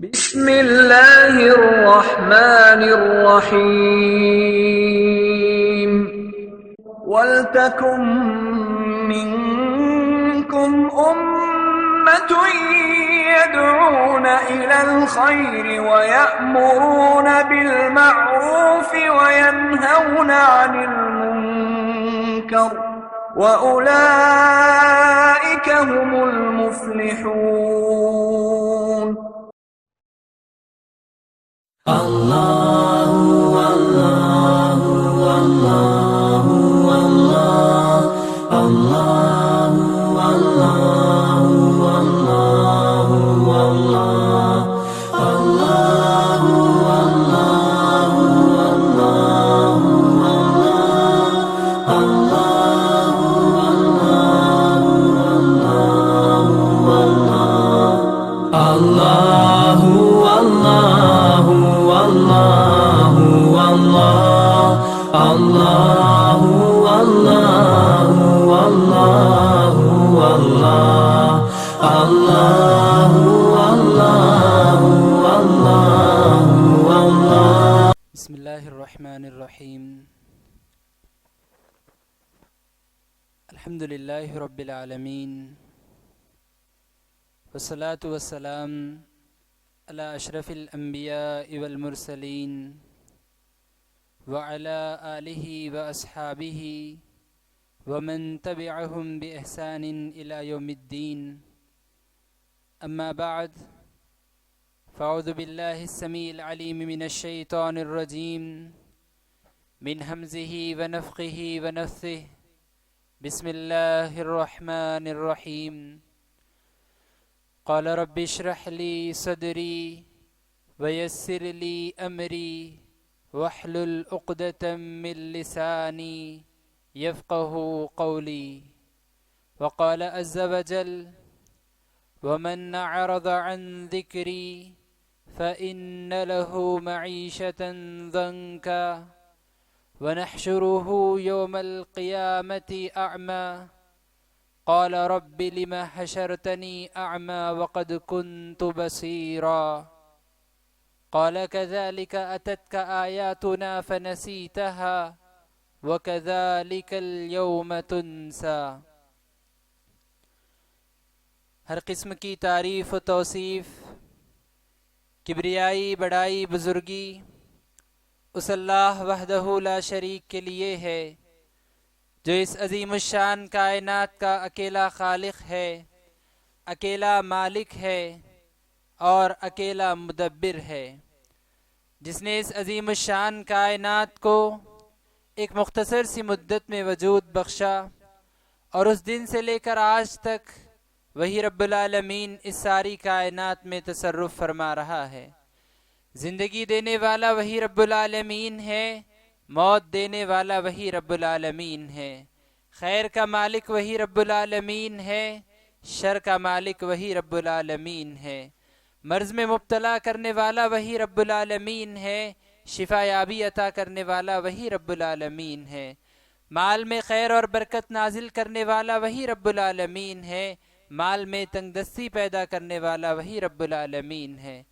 بسم اللہ الرحمن الرحیم وَلْتَكُن مِّنكُمْ أُمَّةٌ يَدْعُونَ إِلَى الْخَيْرِ وَيَأْمُرُونَ بِالْمَعْرُوفِ وَيَنْهَوْنَ عَنِ الْمُنكَرِ وَأُولَئِكَ هُمُ الْمُفْلِحُونَ۔ بسم اللہ الرحمن الرحیم الحمد للہ رب العالمین والصلاة والسلام علی اشرف الانبیاء والمرسلین وعلی آلہ واصحابہ ومن تبعہم بإحسان الی یوم الدین اما بعد فاعوذ باللہ السمیع العلیم من الشیطان الرجیم من حمزہ ونفخہ ونفثہ بسم اللہ الرحمن الرحیم قال رب اشرح لی صدری ویسر لی امری واحلل عقدۃ من لسانی یفقہ قولی وقال عز وجل ومن اعرض عن ذکری فإن له معيشة ضنكا ونحشره يوم القيامة أعمى قال رب لم حشرتني أعمى وقد كنت بصيرا قال كذلك أتتك آياتنا فنسيتها وكذلك اليوم تنسى۔ ہر قسم کی تعریف و توصیف، کبریائی، بڑائی، بزرگی اس اللہ وحدہ لا شریک کے لیے ہے جو اس عظیم الشان کائنات کا اکیلا خالق ہے، اکیلا مالک ہے اور اکیلا مدبر ہے، جس نے اس عظیم الشان کائنات کو ایک مختصر سی مدت میں وجود بخشا اور اس دن سے لے کر آج تک وہی رب العالمین اس ساری کائنات میں تصرف فرما رہا ہے۔ زندگی دینے والا وہی رب العالمین ہے، موت دینے والا وہی رب العالمین ہے، خیر کا مالک وہی رب العالمین ہے، شر کا مالک وہی رب العالمین ہے، مرض میں مبتلا کرنے والا وہی رب العالمین ہے، شفا یابی عطا کرنے والا وہی رب العالمین ہے، مال میں خیر اور برکت نازل کرنے والا وہی رب العالمین ہے، مال میں تنگ دستی پیدا کرنے والا وہی رب العالمین ہے،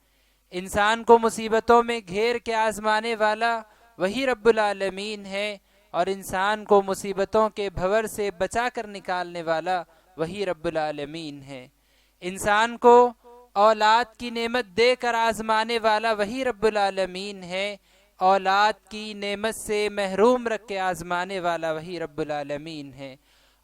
انسان کو مصیبتوں میں گھیر کے آزمانے والا وہی رب العالمین ہے اور انسان کو مصیبتوں کے بھور سے بچا کر نکالنے والا وہی رب العالمین ہے، انسان کو اولاد کی نعمت دے کر آزمانے والا وہی رب العالمین ہے، اولاد کی نعمت سے محروم رکھ کے آزمانے والا وہی رب العالمین ہے،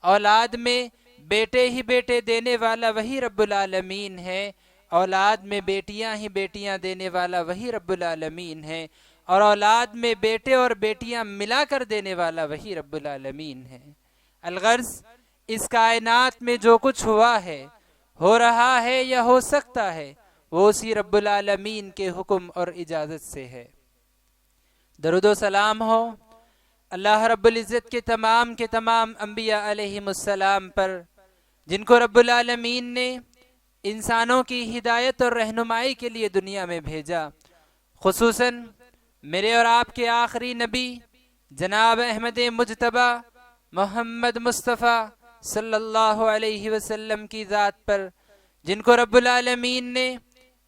اولاد میں بیٹے ہی بیٹے دینے والا وہی رب العالمین ہے، اولاد میں بیٹیاں ہی بیٹیاں دینے والا وہی رب العالمین ہے، اور اولاد میں بیٹے اور بیٹیاں ملا کر دینے والا وہی رب العالمین ہے۔ الغرض اس کائنات میں جو کچھ ہوا ہے، ہو رہا ہے یا ہو سکتا ہے، وہ اسی رب العالمین کے حکم اور اجازت سے ہے۔ درود و سلام ہو اللہ رب العزت کے تمام انبیاء علیہم السلام پر، جن کو رب العالمین نے انسانوں کی ہدایت اور رہنمائی کے لیے دنیا میں بھیجا، خصوصاً میرے اور آپ کے آخری نبی جناب احمد مجتبیٰ محمد مصطفیٰ صلی اللہ علیہ وسلم کی ذات پر، جن کو رب العالمین نے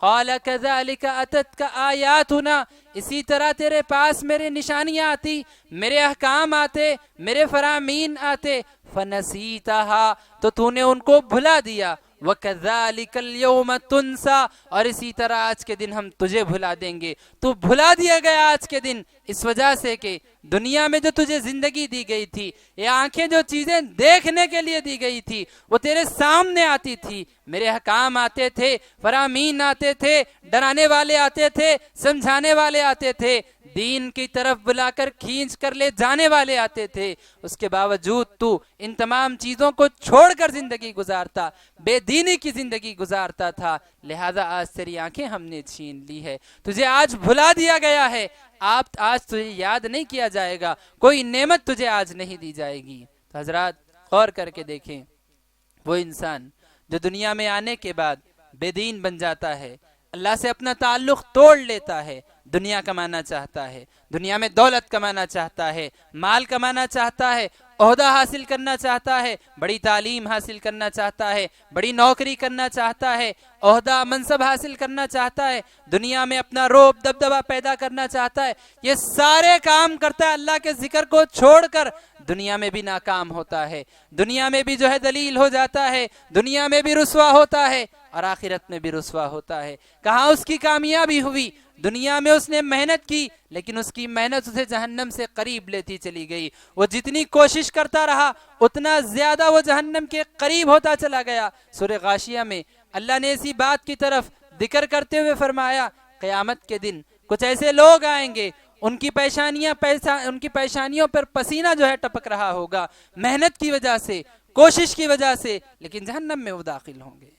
قال كذلك أتتك آياتنا، اسی طرح تیرے پاس میرے نشانیاں آتی، میرے احکام آتے، میرے فرامین آتے، فنسیتها، تو نے ان کو بھلا دیا، وَكَذَلِكَ الْيَوْمَ تُنْسَى، اور اسی طرح آج کے دن ہم تجھے بھلا دیں گے۔ تو بھلا دیا گیا آج کے دن اس وجہ سے کہ دنیا میں جو تجھے زندگی دی گئی تھی، یہ آنکھیں جو چیزیں دیکھنے کے لیے دی گئی تھی وہ تیرے سامنے آتی تھی، میرے حکام آتے تھے، فرامین آتے تھے، ڈرانے والے آتے تھے، سمجھانے والے آتے تھے، دین کی طرف بلا کر کھینچ کر لے جانے والے آتے تھے، اس کے باوجود تو ان تمام چیزوں کو چھوڑ کر زندگی گزارتا، بے دینی کی زندگی گزارتا تھا، لہذا آج تیری آنکھیں ہم نے چھین لی ہے، تجھے آج بھلا دیا گیا ہے، آج تجھے یاد نہیں کیا جائے گا، کوئی نعمت تجھے آج نہیں دی جائے گی۔ تو حضرات غور کر کے دیکھیں، وہ انسان جو دنیا میں آنے کے بعد بے دین بن جاتا ہے، اللہ سے اپنا تعلق توڑ لیتا ہے، دنیا کمانا چاہتا ہے، دنیا میں دولت کمانا چاہتا ہے، مال کمانا چاہتا ہے، عہدہ حاصل کرنا چاہتا ہے، بڑی تعلیم حاصل کرنا چاہتا ہے، بڑی نوکری کرنا چاہتا ہے، عہدہ منصب حاصل کرنا چاہتا ہے، دنیا میں اپنا روب دبدبہ پیدا کرنا چاہتا ہے، یہ سارے کام کرتا ہے، اللہ کے ذکر کو چھوڑ کر دنیا میں بھی ناکام ہوتا ہے، دنیا میں بھی جو ہے ذلیل ہو جاتا ہے، دنیا میں بھی رسوا ہوتا ہے اور آخرت میں بھی رسوا ہوتا ہے۔ کہاں اس کی کامیابی ہوئی؟ دنیا میں اس نے محنت کی لیکن اس کی محنت اسے جہنم سے قریب لیتی چلی گئی، وہ جتنی کوشش کرتا رہا اتنا زیادہ وہ جہنم کے قریب ہوتا چلا گیا۔ سورہ غاشیہ میں اللہ نے اسی بات کی طرف ذکر کرتے ہوئے فرمایا، قیامت کے دن کچھ ایسے لوگ آئیں گے ان کی پیشانیوں پر پسینہ جو ہے ٹپک رہا ہوگا محنت کی وجہ سے، کوشش کی وجہ سے، لیکن جہنم میں وہ داخل ہوں گے،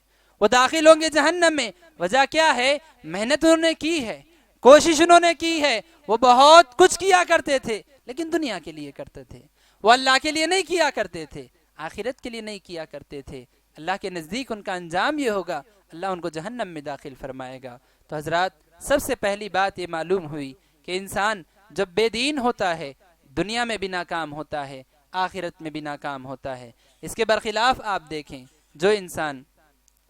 وہ داخل ہوں گے جہنم میں۔ وجہ کیا ہے؟ محنت انہوں نے کی ہے، کوشش انہوں نے کی ہے، وہ بہت کچھ کیا کرتے تھے لیکن دنیا کے لیے کرتے تھے، وہ اللہ کے لیے نہیں کیا کرتے تھے، آخرت کے لیے نہیں کیا کرتے تھے۔ اللہ کے نزدیک ان کا انجام یہ ہوگا، اللہ ان کو جہنم میں داخل فرمائے گا۔ تو حضرات سب سے پہلی بات یہ معلوم ہوئی کہ انسان جب بے دین ہوتا ہے دنیا میں بھی ناکام ہوتا ہے، آخرت میں بھی ناکام ہوتا ہے۔ اس کے برخلاف آپ دیکھیں، جو انسان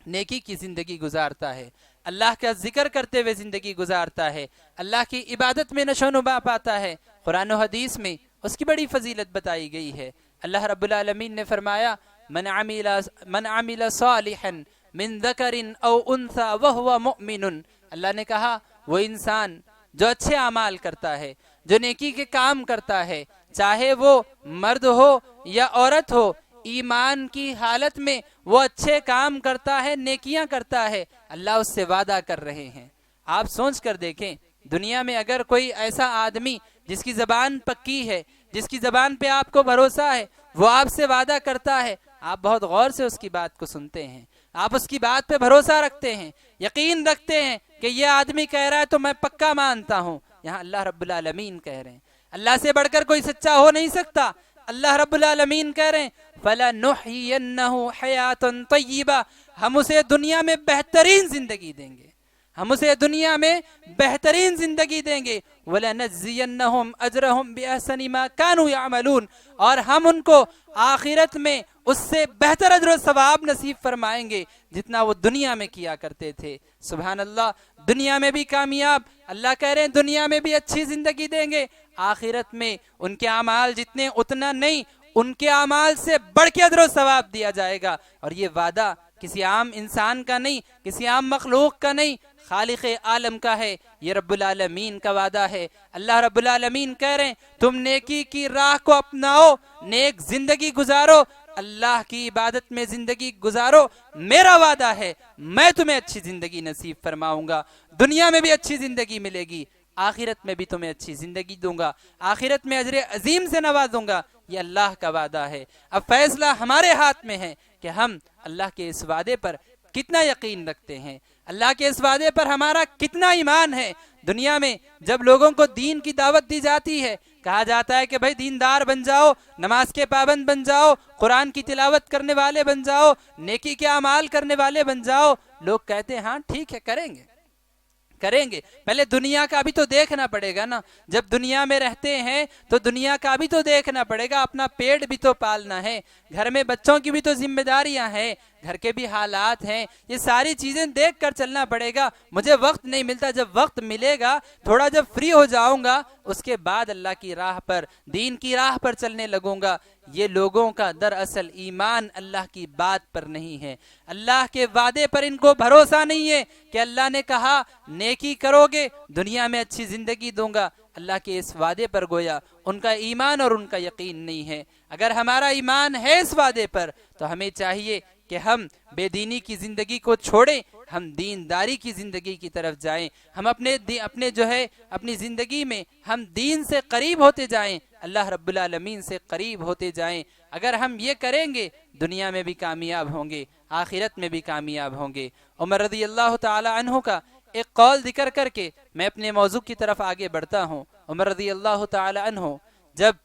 نیکی کی زندگی گزارتا ہے، اللہ کا ذکر کرتے ہوئے زندگی گزارتا ہے، اللہ کی عبادت میں نشو و نما پاتا ہے، قرآن و حدیث میں اس کی بڑی فضیلت بتائی گئی ہے۔ اللہ رب العالمین نے فرمایا، من عمل صالحا من ذکر او انثى وهو مؤمن، اللہ نے کہا وہ انسان جو اچھے اعمال کرتا ہے، جو نیکی کے کام کرتا ہے، چاہے وہ مرد ہو یا عورت ہو، ایمان کی حالت میں وہ اچھے کام کرتا ہے، نیکیاں کرتا ہے، اللہ اس سے وعدہ کر رہے ہیں۔ آپ سوچ کر دیکھیں، دنیا میں اگر کوئی ایسا آدمی جس کی زبان پکی ہے، جس کی زبان پہ آپ کو بھروسہ ہے، وہ آپ سے وعدہ کرتا ہے، آپ بہت غور سے اس کی بات کو سنتے ہیں، آپ اس کی بات پہ بھروسہ رکھتے ہیں، یقین رکھتے ہیں کہ یہ آدمی کہہ رہا ہے تو میں پکا مانتا ہوں۔ یہاں اللہ رب العالمین کہہ رہے ہیں، اللہ سے بڑھ کر کوئی سچا ہو نہیں سکتا۔ اللہ رب العالمین کہہ رہے ہیں، فَلَنُحْيِيَنَّهُ حَيَاةً طَيِّبَةً، ہم اسے دنیا میں بہترین زندگی دیں گے، ہم اسے دنیا میں بہترین زندگی دیں گے، وَلَنَجْزِيَنَّهُمْ أَجْرَهُمْ بِأَحْسَنِ مَا كَانُوا يَعْمَلُونَ، اور ہم ان کو آخرت میں اس سے بہتر اجر و ثواب نصیب فرمائیں گے جتنا وہ دنیا میں کیا کرتے تھے۔ سبحان اللہ، دنیا میں بھی کامیاب، اللہ کہہ رہے ہیں دنیا میں بھی اچھی زندگی دیں گے، آخرت میں ان کے اعمال جتنے اتنا نہیں، ان کے اعمال سے بڑھ کے اجر و ثواب دیا جائے گا۔ اور یہ وعدہ کسی عام انسان کا نہیں، کسی عام مخلوق کا نہیں، خالق عالم کا ہے، یہ رب العالمین کا وعدہ ہے۔ اللہ رب العالمین کہہ رہے ہیں تم نیکی کی راہ کو اپناؤ، نیک زندگی گزارو، اللہ کی عبادت میں زندگی گزارو، میرا وعدہ ہے میں تمہیں اچھی زندگی نصیب فرماؤں گا، دنیا میں بھی اچھی زندگی ملے گی، آخرت میں بھی تمہیں اچھی زندگی دوں گا، آخرت میں اجر عظیم سے نوازوں گا، یہ اللہ کا وعدہ ہے۔ اب فیصلہ ہمارے ہاتھ میں ہے کہ ہم اللہ کے اس وعدے پر کتنا یقین رکھتے ہیں، اللہ کے اس وعدے پر ہمارا کتنا ایمان ہے۔ دنیا میں جب لوگوں کو دین کی دعوت دی جاتی ہے، کہا جاتا ہے کہ بھائی دیندار بن جاؤ، نماز کے پابند بن جاؤ، قرآن کی تلاوت کرنے والے بن جاؤ، نیکی کے اعمال کرنے والے بن جاؤ، لوگ کہتے ہیں ہاں ٹھیک ہے کریں گے، پہلے دنیا کا بھی تو دیکھنا پڑے گا نا، جب دنیا میں رہتے ہیں تو دنیا کا بھی تو دیکھنا پڑے گا، اپنا پیٹ بھی تو پالنا ہے، گھر میں بچوں کی بھی تو ذمہ داریاں ہیں، گھر کے بھی حالات ہیں، یہ ساری چیزیں دیکھ کر چلنا پڑے گا. مجھے وقت نہیں ملتا، جب وقت ملے گا تھوڑا جب فری ہو جاؤں گا اس کے بعد اللہ کی راہ پر، دین کی راہ پر چلنے لگوں گا. یہ لوگوں کا دراصل ایمان اللہ کی بات پر نہیں ہے، اللہ کے وعدے پر ان کو بھروسہ نہیں ہے کہ اللہ نے کہا نیکی کرو گے دنیا میں اچھی زندگی دوں گا. اللہ کے اس وعدے پر گویا ان کا ایمان اور ان کا یقین نہیں ہے. اگر ہمارا ایمان ہے اس وعدے پر تو ہمیں چاہیے کہ ہم بے دینی کی زندگی کو چھوڑیں، ہم دینداری کی زندگی کی طرف جائیں، ہم اپنے جو ہے اپنی زندگی میں ہم دین سے قریب ہوتے جائیں، اللہ رب العالمین سے قریب ہوتے جائیں. اگر ہم یہ کریں گے دنیا میں بھی کامیاب ہوں گے، آخرت میں بھی کامیاب ہوں گے. عمر رضی اللہ تعالی عنہ کا ایک قول ذکر کر کے میں اپنے موضوع کی طرف آگے بڑھتا ہوں. عمر رضی اللہ تعالی عنہ جب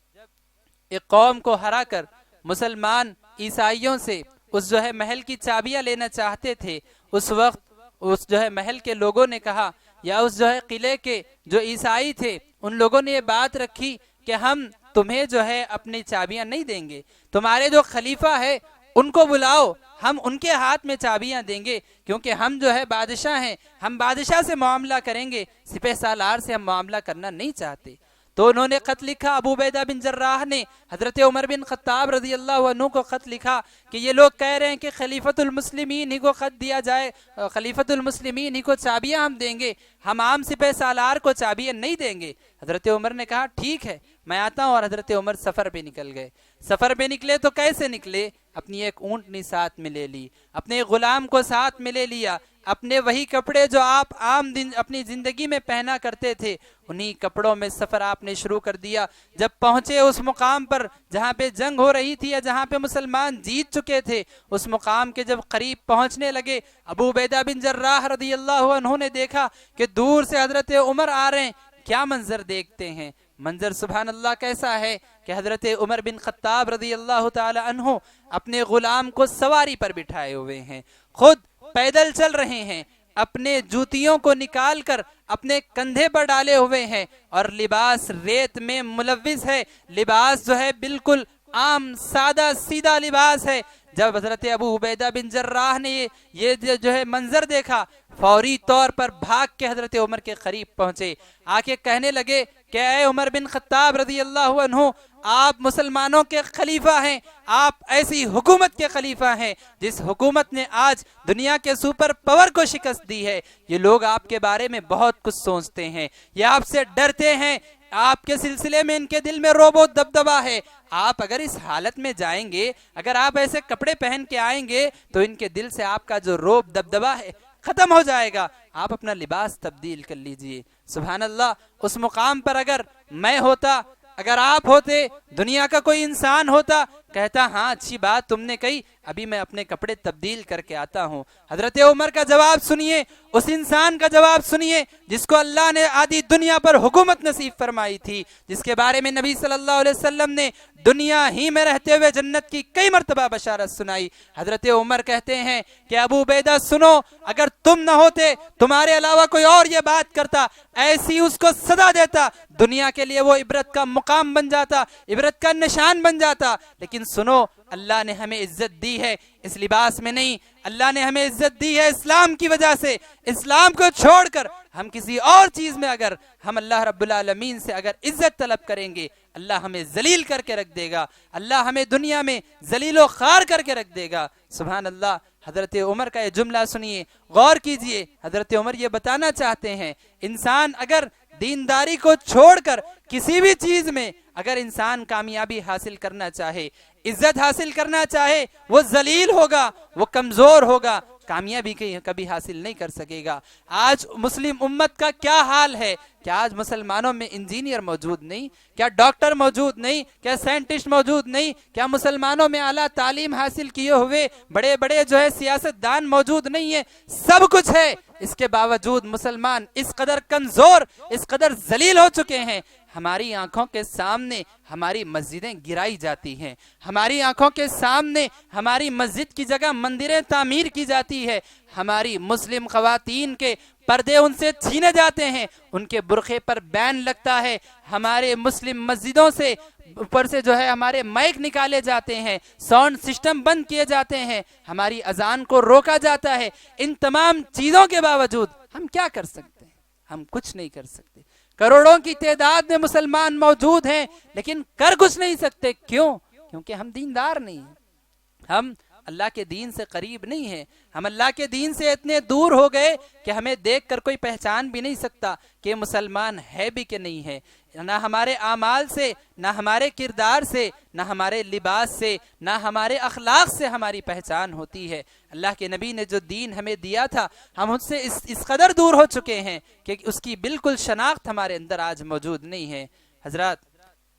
ایک قوم کو ہرا کر مسلمان عیسائیوں سے اس جو ہے محل کی چابیاں لینا چاہتے تھے، اس وقت اس جو ہے محل کے لوگوں نے کہا، یا اس جو ہے قلعے کے جو عیسائی تھے ان لوگوں نے یہ بات رکھی کہ ہم تمہیں جو ہے اپنی چابیاں نہیں دیں گے، تمہارے جو خلیفہ ہے ان کو بلاؤ، ہم ان کے ہاتھ میں چابیاں دیں گے، کیونکہ ہم جو ہے بادشاہ ہیں، ہم بادشاہ سے معاملہ کریں گے، سپہ سالار سے ہم معاملہ کرنا نہیں چاہتے. تو انہوں نے خط لکھا، ابو عبیدہ بن جراح نے حضرت عمر بن خطاب رضی اللہ عنہ کو خط لکھا کہ یہ لوگ کہہ رہے ہیں کہ خلیفۃ المسلمین ہی کو خط دیا جائے، خلیفۃ المسلمین ہی کو چابیاں ہم دیں گے، ہم عام سپہ سالار کو چابیاں نہیں دیں گے. حضرت عمر نے کہا ٹھیک ہے میں آتا ہوں، اور حضرت عمر سفر پہ نکل گئے. سفر پہ نکلے تو کیسے نکلے؟ اپنی ایک اونٹنی ساتھ میں لے لی، اپنے غلام کو ساتھ میں لے لیا، اپنے وہی کپڑے جو آپ عام دن اپنی زندگی میں پہنا کرتے تھے انہی کپڑوں میں سفر آپ نے شروع کر دیا. جب پہنچے اس مقام پر جہاں پہ جنگ ہو رہی تھی یا جہاں پہ مسلمان جیت چکے تھے، اس مقام کے جب قریب پہنچنے لگے، ابو عبیدہ بن جراح رضی اللہ عنہ نے دیکھا کہ دور سے حضرت عمر آ رہے ہیں. کیا منظر دیکھتے ہیں، منظر سبحان اللہ کیسا ہے کہ حضرت عمر بن خطاب رضی اللہ تعالی عنہ اپنے غلام کو سواری پر بٹھائے ہوئے ہیں، خود پیدل چل رہے ہیں، اپنے جوتیوں کو نکال کر اپنے کندھے پر ڈالے ہوئے ہیں، اور لباس ریت میں ملوث ہے، لباس جو ہے بالکل عام سادہ سیدھا لباس ہے. جب حضرت ابو عبیدہ بن جراح نے یہ جو ہے منظر دیکھا، فوری طور پر بھاگ کے حضرت عمر کے قریب پہنچے، آ کے کہنے لگے کہ اے عمر بن خطاب رضی اللہ عنہ، آپ مسلمانوں کے خلیفہ ہیں، آپ ایسی حکومت کے خلیفہ ہیں جس حکومت نے آج دنیا کے سپر پاور کو شکست دی ہے. یہ لوگ آپ کے بارے میں بہت کچھ سوچتے ہیں، یہ آپ سے ڈرتے ہیں، آپ کے سلسلے میں ان کے دل میں روب و دبدبا ہے. آپ اگر اس حالت میں جائیں گے، اگر آپ ایسے کپڑے پہن کے آئیں گے تو ان کے دل سے آپ کا جو روب دبدبا ہے ختم ہو جائے گا. آپ اپنا لباس تبدیل کر لیجئے. سبحان اللہ، اس مقام پر اگر میں ہوتا، اگر آپ ہوتے، دنیا کا کوئی انسان ہوتا، کہتا ہاں اچھی بات تم نے کہی، ابھی میں اپنے کپڑے تبدیل کر کے آتا ہوں. حضرت عمر کا جواب سنیے، اس انسان کا جواب سنیے جس کو اللہ نے آدھی دنیا پر حکومت نصیب فرمائی تھی، جس کے بارے میں نبی صلی اللہ علیہ وسلم نے دنیا ہی میں رہتے ہوئے جنت کی کئی مرتبہ بشارت سنائی. حضرت عمر کہتے ہیں کہ ابو عبیدہ سنو، اگر تم نہ ہوتے، تمہارے علاوہ کوئی اور یہ بات کرتا، ایسی اس کو سزا دیتا، دنیا کے لیے وہ عبرت کا مقام بن جاتا، عبرت کا نشان بن جاتا. لیکن سنو، اللہ نے ہمیں عزت دی ہے اس لباس میں نہیں، اللہ نے ہمیں عزت دی ہے اسلام کی وجہ سے. اسلام کو چھوڑ کر ہم کسی اور چیز میں اگر ہم اللہ رب العالمین سے اگر عزت طلب کریں گے، اللہ ہمیں ذلیل کر کے رکھ دے گا، اللہ ہمیں دنیا میں ذلیل و خوار کر کے رکھ دے گا. سبحان اللہ. حضرت عمر کا یہ جملہ سنیے، غور کیجئے. حضرت عمر یہ بتانا چاہتے ہیں انسان اگر دینداری کو چھوڑ کر کسی بھی چیز میں اگر انسان کامیابی حاصل کرنا چاہے، عزت حاصل کرنا چاہے، وہ ذلیل ہوگا، وہ کمزور ہوگا، کامیابی کبھی حاصل نہیں کر سکے گا. آج مسلم امت کا کیا حال ہے؟ کیا آج مسلمانوں میں انجینئر موجود نہیں؟ کیا ڈاکٹر موجود نہیں؟ کیا سائنٹسٹ موجود نہیں؟ کیا مسلمانوں میں اعلیٰ تعلیم حاصل کیے ہوئے بڑے بڑے جو ہے سیاست دان موجود نہیں ہیں؟ سب کچھ ہے. اس کے باوجود مسلمان اس قدر کمزور، اس قدر ذلیل ہو چکے ہیں. ہماری آنکھوں کے سامنے ہماری مسجدیں گرائی جاتی ہیں، ہماری آنکھوں کے سامنے ہماری مسجد کی جگہ مندریں تعمیر کی جاتی ہے، ہماری مسلم خواتین کے پردے ان سے چھینے جاتے ہیں، ان کے برقعے پر بین لگتا ہے، ہمارے مسلم مسجدوں سے اوپر سے جو ہے ہمارے مائک نکالے جاتے ہیں، ساؤنڈ سسٹم بند کیے جاتے ہیں، ہماری اذان کو روکا جاتا ہے، ان تمام چیزوں کے باوجود ہم کیا کر سکتے ہیں؟ ہم کچھ نہیں کر سکتے۔ کروڑوں کی تعداد میں مسلمان موجود ہیں لیکن کر کچھ نہیں سکتے۔ کیوں؟ کیونکہ ہم دیندار نہیں ہیں، ہم اللہ کے دین سے قریب نہیں ہیں، ہم اللہ کے دین سے اتنے دور ہو گئے کہ ہمیں دیکھ کر کوئی پہچان بھی نہیں سکتا کہ مسلمان ہے بھی کہ نہیں ہے۔ نہ ہمارے اعمال سے، نہ ہمارے کردار سے، نہ ہمارے لباس سے، نہ ہمارے اخلاق سے ہماری پہچان ہوتی ہے۔ اللہ کے نبی نے جو دین ہمیں دیا تھا ہم اس سے اس قدر دور ہو چکے ہیں کہ اس کی بالکل شناخت ہمارے اندر آج موجود نہیں ہے۔ حضرات،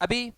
ابھی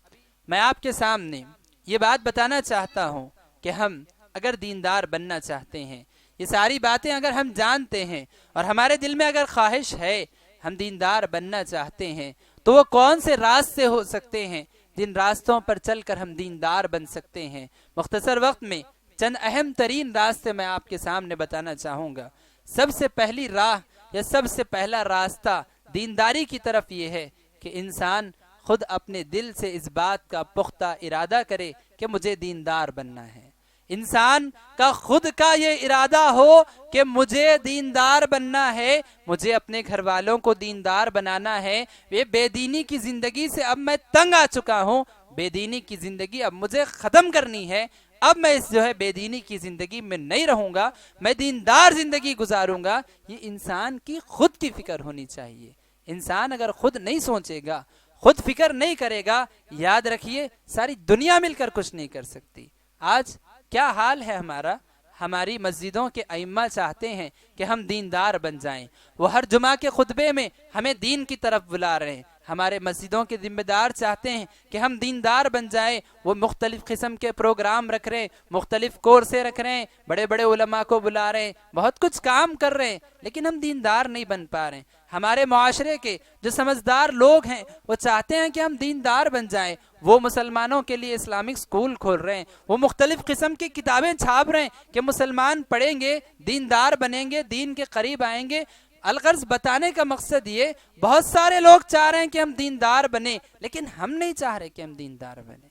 میں آپ کے سامنے یہ بات بتانا چاہتا ہوں کہ ہم اگر دیندار بننا چاہتے ہیں، یہ ساری باتیں اگر ہم جانتے ہیں اور ہمارے دل میں اگر خواہش ہے ہم دیندار بننا چاہتے ہیں، تو وہ کون سے راستے ہو سکتے ہیں جن راستوں پر چل کر ہم دیندار بن سکتے ہیں؟ مختصر وقت میں چند اہم ترین راستے میں آپ کے سامنے بتانا چاہوں گا۔ سب سے پہلی راہ یا سب سے پہلا راستہ دینداری کی طرف یہ ہے کہ انسان خود اپنے دل سے اس بات کا پختہ ارادہ کرے کہ مجھے دیندار بننا ہے۔ انسان کا خود کا یہ ارادہ ہو کہ مجھے دیندار بننا ہے، مجھے اپنے گھر والوں کو دیندار بنانا ہے، یہ بے دینی کی زندگی سے اب میں تنگ آ چکا ہوں، بے دینی کی زندگی اب مجھے ختم کرنی ہے، اب میں اس جو ہے بے دینی کی زندگی میں نہیں رہوں گا، میں دیندار زندگی گزاروں گا۔ یہ انسان کی خود کی فکر ہونی چاہیے۔ انسان اگر خود نہیں سوچے گا، خود فکر نہیں کرے گا، یاد رکھیے ساری دنیا مل کر کچھ نہیں کر سکتی۔ آج کیا حال ہے ہمارا؟ ہماری مسجدوں کے ائمہ چاہتے ہیں کہ ہم دیندار بن جائیں، وہ ہر جمعہ کے خطبے میں ہمیں دین کی طرف بلا رہے ہیں۔ ہمارے مسجدوں کے ذمہ دار چاہتے ہیں کہ ہم دیندار بن جائیں، وہ مختلف قسم کے پروگرام رکھ رہے ہیں، مختلف کورسیں رکھ رہے ہیں، بڑے بڑے علماء کو بلا رہے ہیں، بہت کچھ کام کر رہے ہیں، لیکن ہم دیندار نہیں بن پا رہے ہیں۔ ہمارے معاشرے کے جو سمجھدار لوگ ہیں وہ چاہتے ہیں کہ ہم دیندار بن جائیں، وہ مسلمانوں کے لیے اسلامک سکول کھول رہے ہیں، وہ مختلف قسم کی کتابیں چھاپ رہے ہیں کہ مسلمان پڑھیں گے، دیندار بنیں گے، دین کے قریب آئیں گے۔ الغرض بتانے کا مقصد یہ، بہت سارے لوگ چاہ رہے ہیں کہ ہم دیندار بنیں، لیکن ہم نہیں چاہ رہے کہ ہم دیندار بنیں۔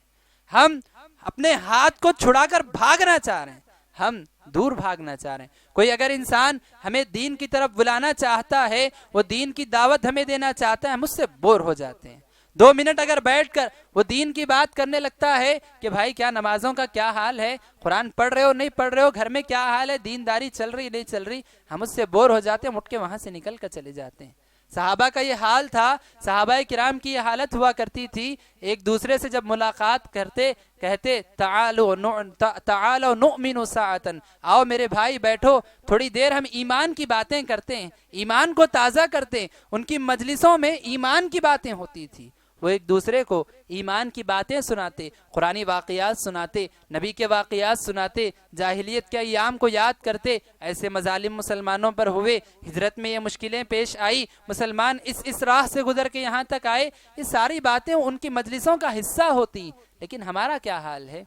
ہم اپنے ہاتھ کو چھڑا کر بھاگنا چاہ رہے ہیں، ہم دور بھاگنا چاہ رہے ہیں۔ کوئی اگر انسان ہمیں دین کی طرف بلانا چاہتا ہے، وہ دین کی دعوت ہمیں دینا چاہتا ہے، ہم اس سے بور ہو جاتے ہیں۔ 2 منٹ اگر بیٹھ کر وہ دین کی بات کرنے لگتا ہے کہ بھائی کیا نمازوں کا کیا حال ہے، قرآن پڑھ رہے ہو نہیں پڑھ رہے ہو، گھر میں کیا حال ہے، دینداری چل رہی نہیں چل رہی، ہم اس سے بور ہو جاتے ہیں، اٹھ کے وہاں سے نکل کر چلے جاتے ہیں۔ صحابہ کا یہ حال تھا، صحابہ کرام کی یہ حالت ہوا کرتی تھی، ایک دوسرے سے جب ملاقات کرتے کہتے تعالوا نؤمن ساعتن، آؤ میرے بھائی بیٹھو تھوڑی دیر ہم ایمان کی باتیں کرتے ہیں، ایمان کو تازہ کرتے ہیں۔ ان کی مجلسوں میں ایمان کی باتیں ہوتی تھی، وہ ایک دوسرے کو ایمان کی باتیں سناتے، قرآنی واقعات سناتے، نبی کے واقعات سناتے، جاہلیت کے ایام کو یاد کرتے، ایسے مظالم مسلمانوں پر ہوئے، ہجرت میں یہ مشکلیں پیش آئی، مسلمان اس راہ سے گزر کے یہاں تک آئے، یہ ساری باتیں ان کی مجلسوں کا حصہ ہوتی۔ لیکن ہمارا کیا حال ہے؟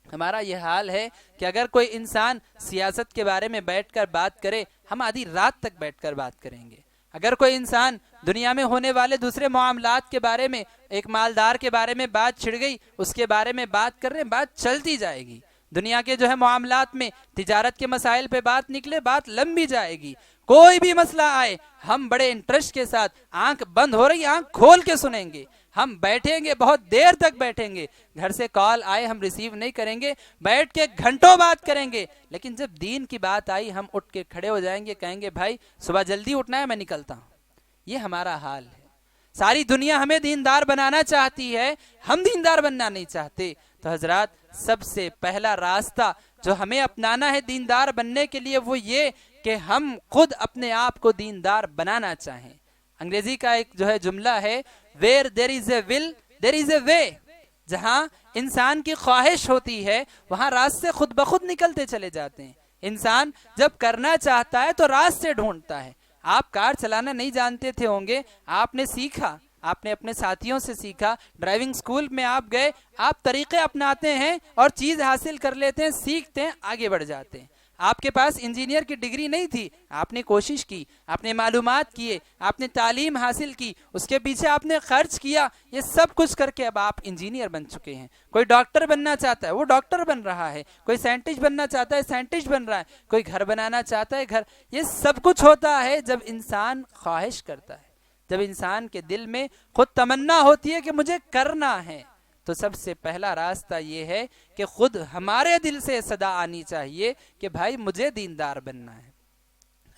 ہمارا یہ حال ہے کہ اگر کوئی انسان سیاست کے بارے میں بیٹھ کر بات کرے، ہم آدھی رات تک بیٹھ کر بات کریں گے۔ اگر کوئی انسان دنیا میں ہونے والے دوسرے معاملات کے بارے میں، ایک مالدار کے بارے میں بات چھڑ گئی، اس کے بارے میں بات کر رہے ہیں، بات چلتی جائے گی۔ دنیا کے جو ہے معاملات میں تجارت کے مسائل پہ بات نکلے، بات لمبی جائے گی۔ کوئی بھی مسئلہ آئے ہم بڑے انٹرسٹ کے ساتھ، آنکھ بند ہو رہی آنکھ کھول کے سنیں گے، ہم بیٹھیں گے، بہت دیر تک بیٹھیں گے، گھر سے کال آئے ہم ریسیو نہیں کریں گے، بیٹھ کے گھنٹوں بات کریں گے۔ لیکن جب دین کی بات آئی ہم اٹھ کے کھڑے ہو جائیں گے، کہیں گے بھائی صبح جلدی اٹھنا ہے، میں نکلتا ہوں۔ یہ ہمارا حال ہے۔ ساری دنیا ہمیں دیندار بنانا چاہتی ہے، ہم دیندار بننا نہیں چاہتے۔ تو حضرات، سب سے پہلا راستہ جو ہمیں اپنانا ہے دیندار بننے کے لیے وہ یہ کہ ہم خود اپنے آپ کو دیندار بنانا چاہیں۔ انگریزی کا ایک جو ہے جملہ ہے، where there is a will there is a way۔ جہاں انسان کی خواہش ہوتی ہے وہاں راستے خود بخود نکلتے چلے جاتے ہیں۔ انسان جب کرنا چاہتا ہے تو راستے ڈھونڈتا ہے۔ آپ کار چلانا نہیں جانتے تھے ہوں گے، آپ نے سیکھا، آپ نے اپنے ساتھیوں سے سیکھا، ڈرائیونگ سکول میں آپ گئے، آپ طریقے اپناتے ہیں اور چیز حاصل کر لیتے ہیں، سیکھتے ہیں، آگے بڑھ جاتے ہیں۔ آپ کے پاس انجینئر کی ڈگری نہیں تھی، آپ نے کوشش کی، آپ نے معلومات کیے، آپ نے تعلیم حاصل کی، اس کے پیچھے آپ نے خرچ کیا، یہ سب کچھ کر کے اب آپ انجینئر بن چکے ہیں۔ کوئی ڈاکٹر بننا چاہتا ہے وہ ڈاکٹر بن رہا ہے، کوئی سائنٹسٹ بننا چاہتا ہے سائنٹسٹ بن رہا ہے، کوئی گھر بنانا چاہتا ہے گھر۔ یہ سب کچھ ہوتا ہے جب انسان خواہش کرتا ہے، جب انسان کے دل میں خود تمنا ہوتی ہے کہ مجھے کرنا ہے۔ تو سب سے پہلا راستہ یہ ہے کہ خود ہمارے دل سے صدا آنی چاہیے کہ بھائی مجھے دیندار بننا ہے۔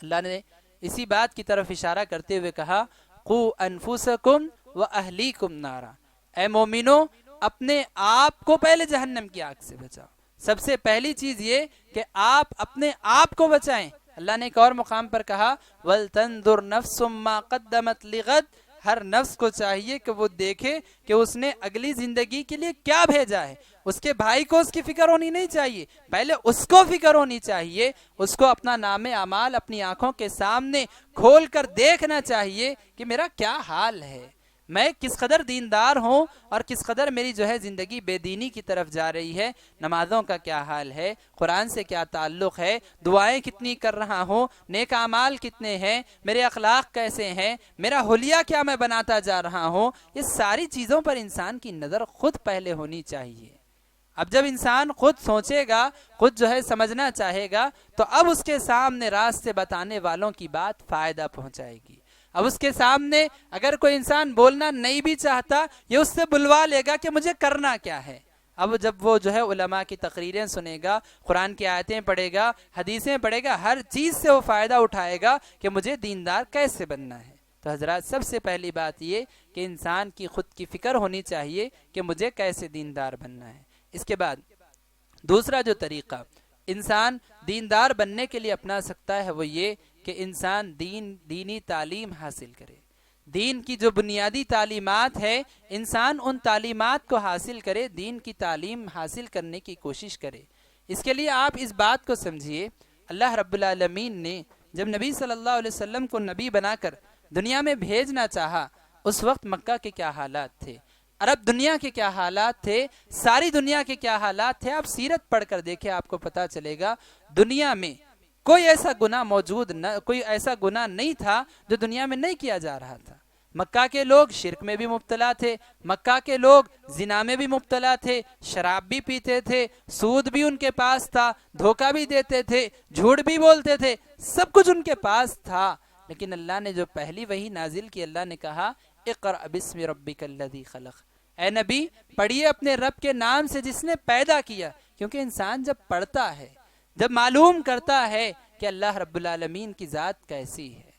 اللہ نے اسی بات کی طرف اشارہ کرتے ہوئے کہا قو انفسکم واہلیکم نارا، اے مومنو اپنے آپ کو پہلے جہنم کی آگ سے بچاؤ۔ سب سے پہلی چیز یہ کہ آپ اپنے آپ کو بچائیں۔ اللہ نے ایک اور مقام پر کہا وَلْتَنْظُرْ نَفْسٌ مَّا قَدَّمَتْ لِغَدٍ، ہر نفس کو چاہیے کہ وہ دیکھے کہ اس نے اگلی زندگی کے لیے کیا بھیجا ہے۔ اس کے بھائی کو اس کی فکر ہونی نہیں چاہیے، پہلے اس کو فکر ہونی چاہیے، اس کو اپنا نام اعمال اپنی آنکھوں کے سامنے کھول کر دیکھنا چاہیے کہ میرا کیا حال ہے، میں کس قدر دیندار ہوں اور کس قدر میری جو ہے زندگی بے دینی کی طرف جا رہی ہے، نمازوں کا کیا حال ہے، قرآن سے کیا تعلق ہے، دعائیں کتنی کر رہا ہوں، نیک اعمال کتنے ہیں، میرے اخلاق کیسے ہیں، میرا حلیہ کیا میں بناتا جا رہا ہوں۔ یہ ساری چیزوں پر انسان کی نظر خود پہلے ہونی چاہیے۔ اب جب انسان خود سوچے گا، خود جو ہے سمجھنا چاہے گا، تو اب اس کے سامنے راستے بتانے والوں کی بات فائدہ پہنچائے گی۔ اب اس کے سامنے اگر کوئی انسان بولنا نہیں بھی چاہتا، یہ اس سے بلوا لے گا کہ مجھے کرنا کیا ہے۔ اب جب وہ جو ہے علماء کی تقریریں سنے گا، قرآن کی آیتیں پڑھے گا، حدیثیں پڑھے گا، ہر چیز سے وہ فائدہ اٹھائے گا کہ مجھے دیندار کیسے بننا ہے۔ تو حضرات سب سے پہلی بات یہ کہ انسان کی خود کی فکر ہونی چاہیے کہ مجھے کیسے دیندار بننا ہے۔ اس کے بعد دوسرا جو طریقہ انسان دیندار بننے کے لیے اپنا سکتا ہے وہ یہ کہ انسان دینی تعلیم حاصل کرے۔ دین کی جو بنیادی تعلیمات ہے، انسان ان تعلیمات کو حاصل کرے، دین کی تعلیم حاصل کرنے کی کوشش کرے۔ اس کے لیے آپ اس بات کو سمجھیے، اللہ رب العالمین نے جب نبی صلی اللہ علیہ وسلم کو نبی بنا کر دنیا میں بھیجنا چاہا، اس وقت مکہ کے کیا حالات تھے، عرب دنیا کے کیا حالات تھے، ساری دنیا کے کیا حالات تھے۔ آپ سیرت پڑھ کر دیکھیں، آپ کو پتا چلے گا دنیا میں کوئی ایسا گناہ موجود نہ، کوئی ایسا گناہ نہیں تھا جو دنیا میں نہیں کیا جا رہا تھا۔ مکہ کے لوگ شرک میں بھی مبتلا تھے، مکہ کے لوگ زنا میں بھی مبتلا تھے، شراب بھی پیتے تھے، سود بھی ان کے پاس تھا، دھوکہ بھی دیتے تھے، جھوٹ بھی بولتے تھے، سب کچھ ان کے پاس تھا۔ لیکن اللہ نے جو پہلی وحی نازل کی، اللہ نے کہا اقرأ بسم ربک الذی خلق، اے نبی پڑھیے اپنے رب کے نام سے جس نے پیدا کیا۔ کیونکہ انسان جب پڑھتا ہے، جب معلوم کرتا ہے کہ اللہ رب العالمین کی ذات کیسی ہے،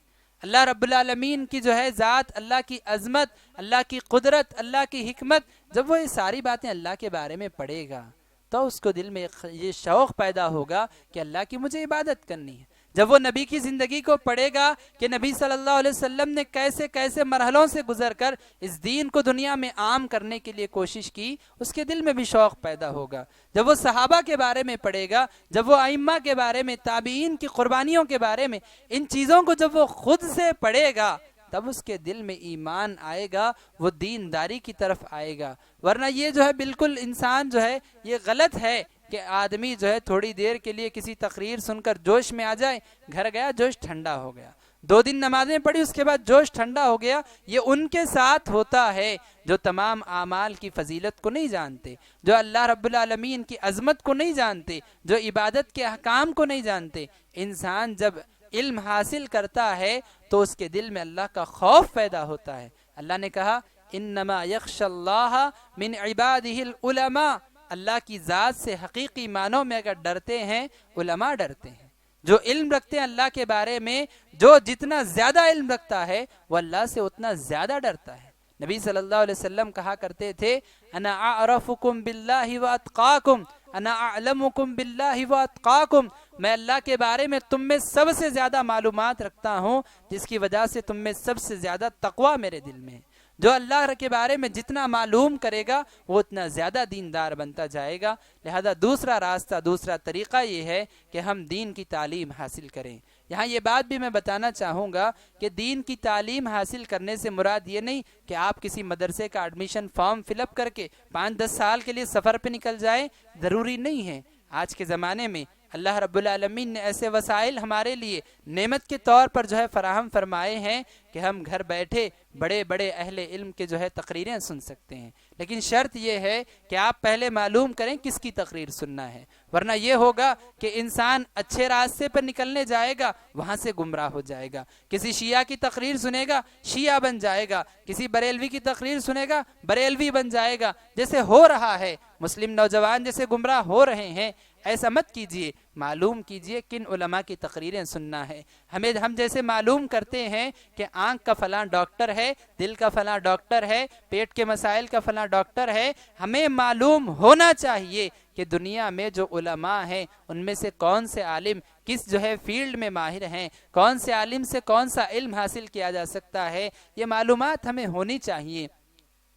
اللہ رب العالمین کی جو ہے ذات، اللہ کی عظمت، اللہ کی قدرت، اللہ کی حکمت، جب وہ یہ ساری باتیں اللہ کے بارے میں پڑھے گا تو اس کو دل میں یہ شوق پیدا ہوگا کہ اللہ کی مجھے عبادت کرنی ہے۔ جب وہ نبی کی زندگی کو پڑھے گا کہ نبی صلی اللہ علیہ وسلم نے کیسے کیسے مرحلوں سے گزر کر اس دین کو دنیا میں عام کرنے کے لیے کوشش کی، اس کے دل میں بھی شوق پیدا ہوگا۔ جب وہ صحابہ کے بارے میں پڑھے گا، جب وہ ائمہ کے بارے میں، تابعین کی قربانیوں کے بارے میں، ان چیزوں کو جب وہ خود سے پڑھے گا، تب اس کے دل میں ایمان آئے گا، وہ دینداری کی طرف آئے گا۔ ورنہ یہ جو ہے بالکل انسان جو ہے یہ غلط ہے کہ آدمی جو ہے تھوڑی دیر کے لیے کسی تقریر سن کر جوش میں آ جائے، گھر گیا جوش ٹھنڈا ہو گیا، 2 دن نمازیں پڑھی اس کے بعد جوش ٹھنڈا ہو گیا۔ یہ ان کے ساتھ ہوتا ہے جو تمام اعمال کی فضیلت کو نہیں جانتے، جو اللہ رب العالمین کی عظمت کو نہیں جانتے، جو عبادت کے احکام کو نہیں جانتے۔ انسان جب علم حاصل کرتا ہے تو اس کے دل میں اللہ کا خوف پیدا ہوتا ہے۔ اللہ نے کہا انما یخشی اللہ من عبادہ العلماء، اللہ کی ذات سے حقیقی معنوں میں اگر ڈرتے ہیں، علماء ڈرتے ہیں، جو علم رکھتے ہیں اللہ کے بارے میں، جو جتنا زیادہ علم رکھتا ہے وہ اللہ سے اتنا زیادہ ڈرتا ہے۔ نبی صلی اللہ علیہ وسلم کہا کرتے تھے انا اعرفکم باللہ واتقاکم، انا اعلمکم باللہ واتقاکم، میں اللہ کے بارے میں تم میں سب سے زیادہ معلومات رکھتا ہوں، جس کی وجہ سے تم میں سب سے زیادہ تقوی میرے دل میں ہے۔ جو اللہ کے بارے میں جتنا معلوم کرے گا وہ اتنا زیادہ دیندار بنتا جائے گا۔ لہذا دوسرا راستہ، دوسرا طریقہ یہ ہے کہ ہم دین کی تعلیم حاصل کریں۔ یہاں یہ بات بھی میں بتانا چاہوں گا کہ دین کی تعلیم حاصل کرنے سے مراد یہ نہیں کہ آپ کسی مدرسے کا ایڈمیشن فارم فل اپ کر کے 5-10 سال کے لیے سفر پہ نکل جائیں، ضروری نہیں ہے۔ آج کے زمانے میں اللہ رب العالمین نے ایسے وسائل ہمارے لیے نعمت کے طور پر جو ہے فراہم فرمائے ہیں کہ ہم گھر بیٹھے بڑے بڑے اہل علم کے جو ہے تقریریں سن سکتے ہیں، لیکن شرط یہ ہے کہ آپ پہلے معلوم کریں کس کی تقریر سننا ہے، ورنہ یہ ہوگا کہ انسان اچھے راستے پر نکلنے جائے گا، وہاں سے گمراہ ہو جائے گا۔ کسی شیعہ کی تقریر سنے گا، شیعہ بن جائے گا، کسی بریلوی کی تقریر سنے گا، بریلوی بن جائے گا، جیسے ہو رہا ہے مسلم نوجوان جیسے گمراہ ہو رہے ہیں۔ ایسا مت کیجئے، معلوم کیجئے کن علماء کی تقریریں سننا ہے۔ ہم جیسے معلوم کرتے ہیں کہ آنکھ کا فلاں ڈاکٹر ہے، دل کا فلاں ڈاکٹر ہے، پیٹ کے مسائل کا فلاں ڈاکٹر ہے، ہمیں معلوم ہونا چاہیے کہ دنیا میں جو علماء ہیں ان میں سے کون سے عالم کس جو ہے فیلڈ میں ماہر ہیں، کون سے عالم سے کون سا علم حاصل کیا جا سکتا ہے، یہ معلومات ہمیں ہونی چاہیے۔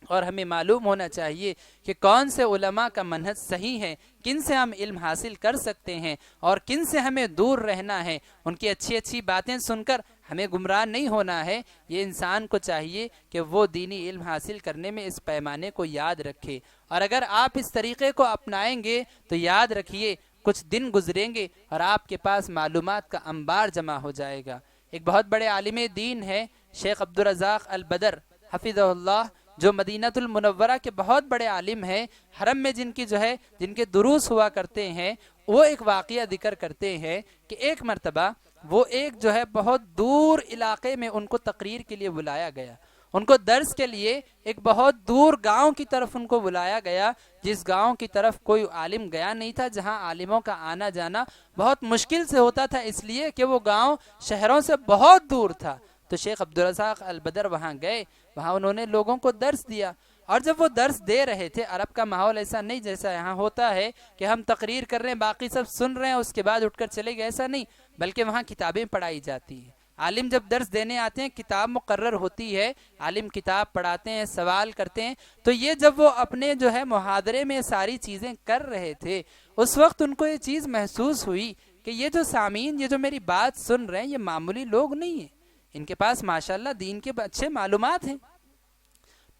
اور ہمیں معلوم ہونا چاہیے کہ کون سے علماء کا منہج صحیح ہے، کن سے ہم علم حاصل کر سکتے ہیں اور کن سے ہمیں دور رہنا ہے۔ ان کی اچھی اچھی باتیں سن کر ہمیں گمراہ نہیں ہونا ہے۔ یہ انسان کو چاہیے کہ وہ دینی علم حاصل کرنے میں اس پیمانے کو یاد رکھے، اور اگر آپ اس طریقے کو اپنائیں گے تو یاد رکھیے کچھ دن گزریں گے اور آپ کے پاس معلومات کا انبار جمع ہو جائے گا۔ ایک بہت بڑے عالم دین ہے شیخ عبدالرزاق البدر حفظہ اللہ، جو مدینہ المنورہ کے بہت بڑے عالم ہیں، حرم میں جن کے دروس ہوا کرتے ہیں، وہ ایک واقعہ ذکر کرتے ہیں کہ ایک مرتبہ وہ ایک جو ہے بہت دور علاقے میں ان کو تقریر کے لیے بلایا گیا، ان کو درس کے لیے ایک بہت دور گاؤں کی طرف ان کو بلایا گیا، جس گاؤں کی طرف کوئی عالم گیا نہیں تھا، جہاں عالموں کا آنا جانا بہت مشکل سے ہوتا تھا، اس لیے کہ وہ گاؤں شہروں سے بہت دور تھا۔ تو شیخ عبدالرزاق البدر وہاں گئے، وہاں انہوں نے لوگوں کو درس دیا، اور جب وہ درس دے رہے تھے، عرب کا ماحول ایسا نہیں جیسا یہاں ہوتا ہے کہ ہم تقریر کر رہے ہیں باقی سب سن رہے ہیں اس کے بعد اٹھ کر چلے گئے، ایسا نہیں، بلکہ وہاں کتابیں پڑھائی جاتی ہیں۔ عالم جب درس دینے آتے ہیں کتاب مقرر ہوتی ہے، عالم کتاب پڑھاتے ہیں، سوال کرتے ہیں۔ تو یہ جب وہ اپنے جو ہے محاضرے میں ساری چیزیں کر رہے تھے، اس وقت ان کو یہ چیز محسوس ہوئی کہ یہ جو سامعین، یہ جو میری بات سن رہے ہیں، یہ معمولی لوگ نہیں ہیں، ان کے پاس ماشاءاللہ دین کے اچھے معلومات ہیں۔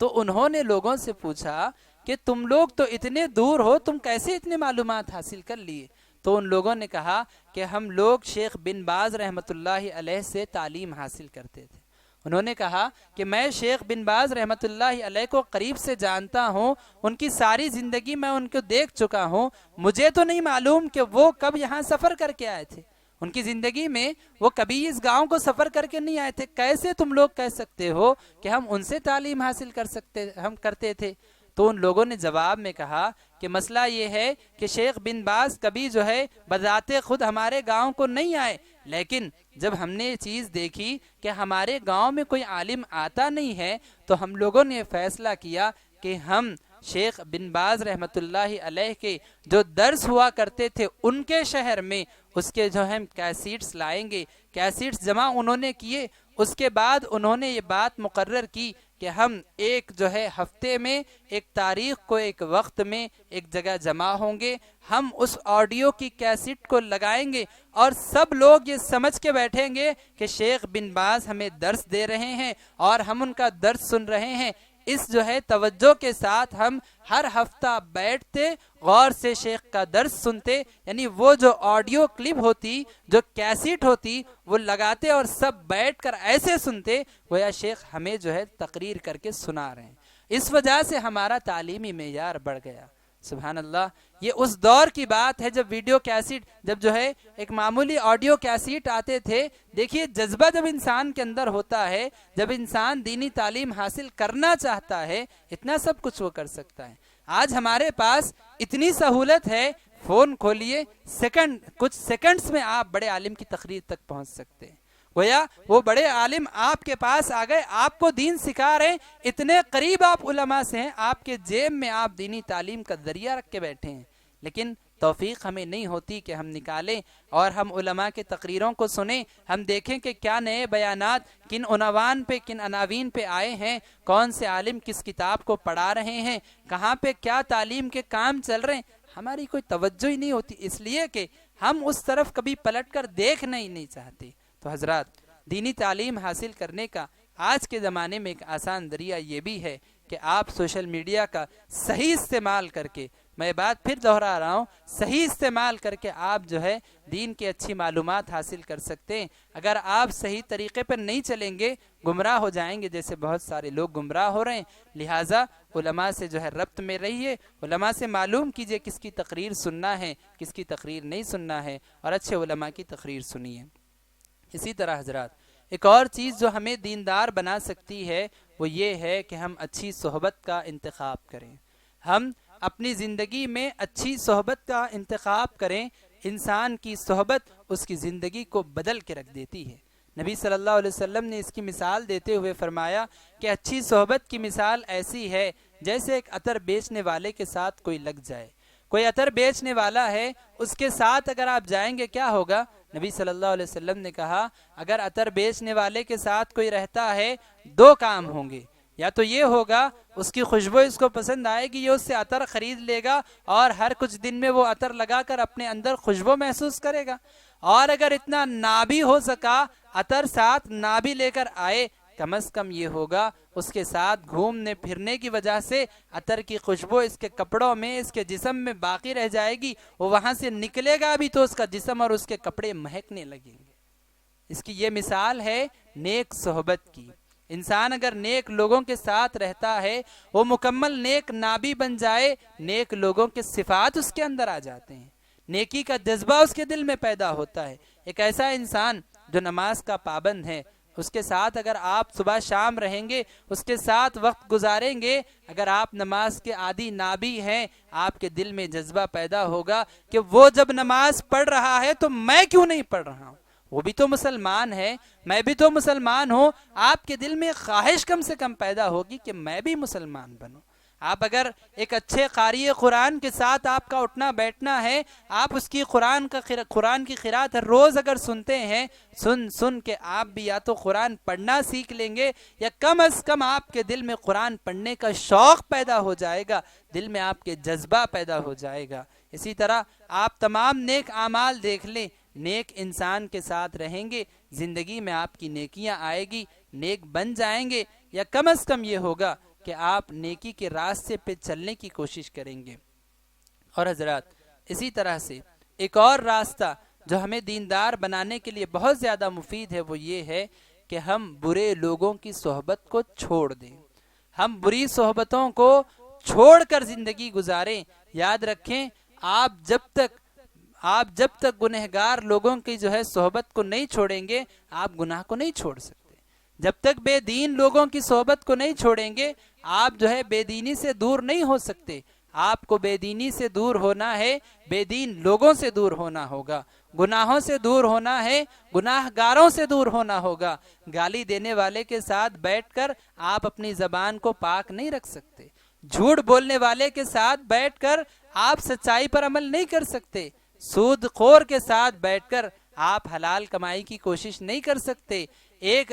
تو انہوں نے لوگوں سے پوچھا کہ تم لوگ تو اتنے دور ہو، تم کیسے اتنے معلومات حاصل کر لیے؟ تو ان لوگوں نے کہا کہ ہم لوگ شیخ بن باز رحمۃ اللہ علیہ سے تعلیم حاصل کرتے تھے۔ انہوں نے کہا کہ میں شیخ بن باز رحمۃ اللہ علیہ کو قریب سے جانتا ہوں، ان کی ساری زندگی میں ان کو دیکھ چکا ہوں، مجھے تو نہیں معلوم کہ وہ کب یہاں سفر کر کے آئے تھے، ان کی زندگی میں وہ کبھی اس گاؤں کو سفر کر کے نہیں آئے تھے، کیسے تم لوگ کہہ سکتے ہو کہ ہم ان سے تعلیم حاصل کرتے تھے؟ تو ان لوگوں نے جواب میں کہا کہ مسئلہ یہ ہے کہ شیخ بن باز کبھی جو ہے بذات خود ہمارے گاؤں کو نہیں آئے، لیکن جب ہم نے یہ چیز دیکھی کہ ہمارے گاؤں میں کوئی عالم آتا نہیں ہے، تو ہم لوگوں نے فیصلہ کیا کہ ہم شیخ بن باز رحمۃ اللہ علیہ کے جو درس ہوا کرتے تھے ان کے شہر میں اس کے جو ہم کیسیٹس لائیں گے۔ کیسیٹس جمع انہوں نے کیے، اس کے بعد انہوں نے یہ بات مقرر کی کہ ہم ایک جو ہے ہفتے میں ایک تاریخ کو ایک وقت میں ایک جگہ جمع ہوں گے، ہم اس آڈیو کی کیسٹ کو لگائیں گے اور سب لوگ یہ سمجھ کے بیٹھیں گے کہ شیخ بن باز ہمیں درس دے رہے ہیں اور ہم ان کا درس سن رہے ہیں۔ اس جو ہے توجہ کے ساتھ ہم ہر ہفتہ بیٹھتے، غور سے شیخ کا درس سنتے، یعنی وہ جو آڈیو کلپ ہوتی، جو کیسٹ ہوتی، وہ لگاتے اور سب بیٹھ کر ایسے سنتے گویا شیخ ہمیں جو ہے تقریر کر کے سنا رہے ہیں۔ اس وجہ سے ہمارا تعلیمی معیار بڑھ گیا۔ سبحان اللہ، یہ اس دور کی بات ہے جب ویڈیو کیسٹ، جب جو ہے ایک معمولی آڈیو کیسٹ آتے تھے۔ دیکھیے جذبہ جب انسان کے اندر ہوتا ہے، جب انسان دینی تعلیم حاصل کرنا چاہتا ہے، اتنا سب کچھ وہ کر سکتا ہے۔ آج ہمارے پاس اتنی سہولت ہے، فون کھولیے، کچھ سیکنڈز میں آپ بڑے عالم کی تقریر تک پہنچ سکتے ہیں۔ گویا وہ بڑے عالم آپ کے پاس آ گئے، آپ کو دین سکھا رہے ہیں، اتنے قریب آپ علماء سے ہیں، آپ کے جیب میں آپ دینی تعلیم کا ذریعہ رکھ کے بیٹھے ہیں، لیکن توفیق ہمیں نہیں ہوتی کہ ہم نکالیں اور ہم علماء کے تقریروں کو سنیں، ہم دیکھیں کہ کیا نئے بیانات کن عنوان پہ، کن عناوین پہ آئے ہیں، کون سے عالم کس کتاب کو پڑھا رہے ہیں، کہاں پہ کیا تعلیم کے کام چل رہے ہیں۔ ہماری کوئی توجہ ہی نہیں ہوتی، اس لیے کہ ہم اس طرف کبھی پلٹ کر دیکھنا ہی نہیں چاہتے۔ تو حضرات، دینی تعلیم حاصل کرنے کا آج کے زمانے میں ایک آسان ذریعہ یہ بھی ہے کہ آپ سوشل میڈیا کا صحیح استعمال کر کے میں بات پھر دہرا رہا ہوں، صحیح استعمال کر کے آپ جو ہے دین کی اچھی معلومات حاصل کر سکتے ہیں۔ اگر آپ صحیح طریقے پر نہیں چلیں گے گمراہ ہو جائیں گے، جیسے بہت سارے لوگ گمراہ ہو رہے ہیں۔ لہٰذا علماء سے جو ہے ربط میں رہیے، علماء سے معلوم کیجئے کس کی تقریر سننا ہے، کس کی تقریر نہیں سننا ہے، اور اچھے علماء کی تقریر سنیے۔ اسی طرح حضرات ایک اور چیز جو ہمیں دیندار بنا سکتی ہے وہ یہ ہے کہ ہم اچھی صحبت کا انتخاب کریں۔ ہم اپنی زندگی میں اچھی صحبت کا انتخاب کریں۔ انسان کی صحبت اس کی زندگی کو بدل کے رکھ دیتی ہے۔ نبی صلی اللہ علیہ وسلم نے اس کی مثال دیتے ہوئے فرمایا کہ اچھی صحبت کی مثال ایسی ہے جیسے ایک عطر بیچنے والے کے ساتھ کوئی لگ جائے۔ کوئی عطر بیچنے والا ہے، اس کے ساتھ اگر آپ جائیں گے کیا ہوگا؟ نبی صلی اللہ علیہ وسلم نے کہا اگر عطر بیچنے والے کے ساتھ کوئی رہتا ہے دو کام ہوں گے، یا تو یہ ہوگا اس کی خوشبو اس کو پسند آئے گی، یہ اس سے عطر خرید لے گا اور ہر کچھ دن میں وہ عطر لگا کر اپنے اندر خوشبو محسوس کرے گا، اور اگر اتنا نہ بھی ہو سکا عطر ساتھ نہ بھی لے کر آئے، کم از کم یہ ہوگا اس کے ساتھ گھومنے پھرنے کی وجہ سے عطر کی خوشبو اس کے کپڑوں میں، اس کے جسم میں باقی رہ جائے گی، وہ وہاں سے نکلے گا بھی تو اس کا جسم اور اس کے کپڑے مہکنے لگیں گے۔ اس کی یہ مثال ہے نیک صحبت کی۔ انسان اگر نیک لوگوں کے ساتھ رہتا ہے وہ مکمل نیک نہ بھی بن جائے، نیک لوگوں کے صفات اس کے اندر آ جاتے ہیں، نیکی کا جذبہ اس کے دل میں پیدا ہوتا ہے۔ ایک ایسا انسان جو نماز کا پابند ہے، اس کے ساتھ اگر آپ صبح شام رہیں گے، اس کے ساتھ وقت گزاریں گے، اگر آپ نماز کے عادی نہ بھی ہیں، آپ کے دل میں جذبہ پیدا ہوگا کہ وہ جب نماز پڑھ رہا ہے تو میں کیوں نہیں پڑھ رہا ہوں، وہ بھی تو مسلمان ہے، میں بھی تو مسلمان ہوں۔ آپ کے دل میں خواہش کم سے کم پیدا ہوگی کہ میں بھی مسلمان بنوں۔ آپ اگر ایک اچھے قاری قرآن کے ساتھ آپ کا اٹھنا بیٹھنا ہے، آپ اس کی قرآن کی قرات ہر روز اگر سنتے ہیں، سن کے آپ بھی یا تو قرآن پڑھنا سیکھ لیں گے، یا کم از کم آپ کے دل میں قرآن پڑھنے کا شوق پیدا ہو جائے گا، دل میں آپ کے جذبہ پیدا ہو جائے گا۔ اسی طرح آپ تمام نیک اعمال دیکھ لیں، نیک انسان کے ساتھ رہیں گے، زندگی میں آپ کی نیکیاں آئے گی، نیک بن جائیں گے، یا کم از کم یہ ہوگا کہ آپ نیکی کے راستے پہ چلنے کی کوشش کریں گے۔ اور حضرات اسی طرح سے ایک اور راستہ جو ہمیں دیندار بنانے کے لیے بہت زیادہ مفید ہے وہ یہ ہے کہ ہم برے لوگوں کی صحبت کو چھوڑ دیں، ہم بری صحبتوں کو چھوڑ کر زندگی گزاریں۔ یاد رکھیں آپ جب تک گنہگار لوگوں کی جو ہے صحبت کو نہیں چھوڑیں گے آپ گناہ کو نہیں چھوڑ سکتے۔ جب تک بے دین لوگوں کی صحبت کو نہیں چھوڑیں گے آپ جو ہے بے دینی سے دور نہیں ہو سکتے۔ آپ کو بے دینی سے دور ہونا ہے، بے دین لوگوں سے دور ہونا ہوگا، گناہوں سے دور ہونا ہے، گناہ گاروں سے دور ہونا ہوگا۔ گالی دینے والے کے ساتھ بیٹھ کر آپ اپنی زبان کو پاک نہیں رکھ سکتے، جھوٹ بولنے والے کے ساتھ بیٹھ کر آپ سچائی پر عمل نہیں کر سکتے، سود خور کے ساتھ بیٹھ کر آپ حلال کمائی کی کوشش نہیں کر سکتے، ایک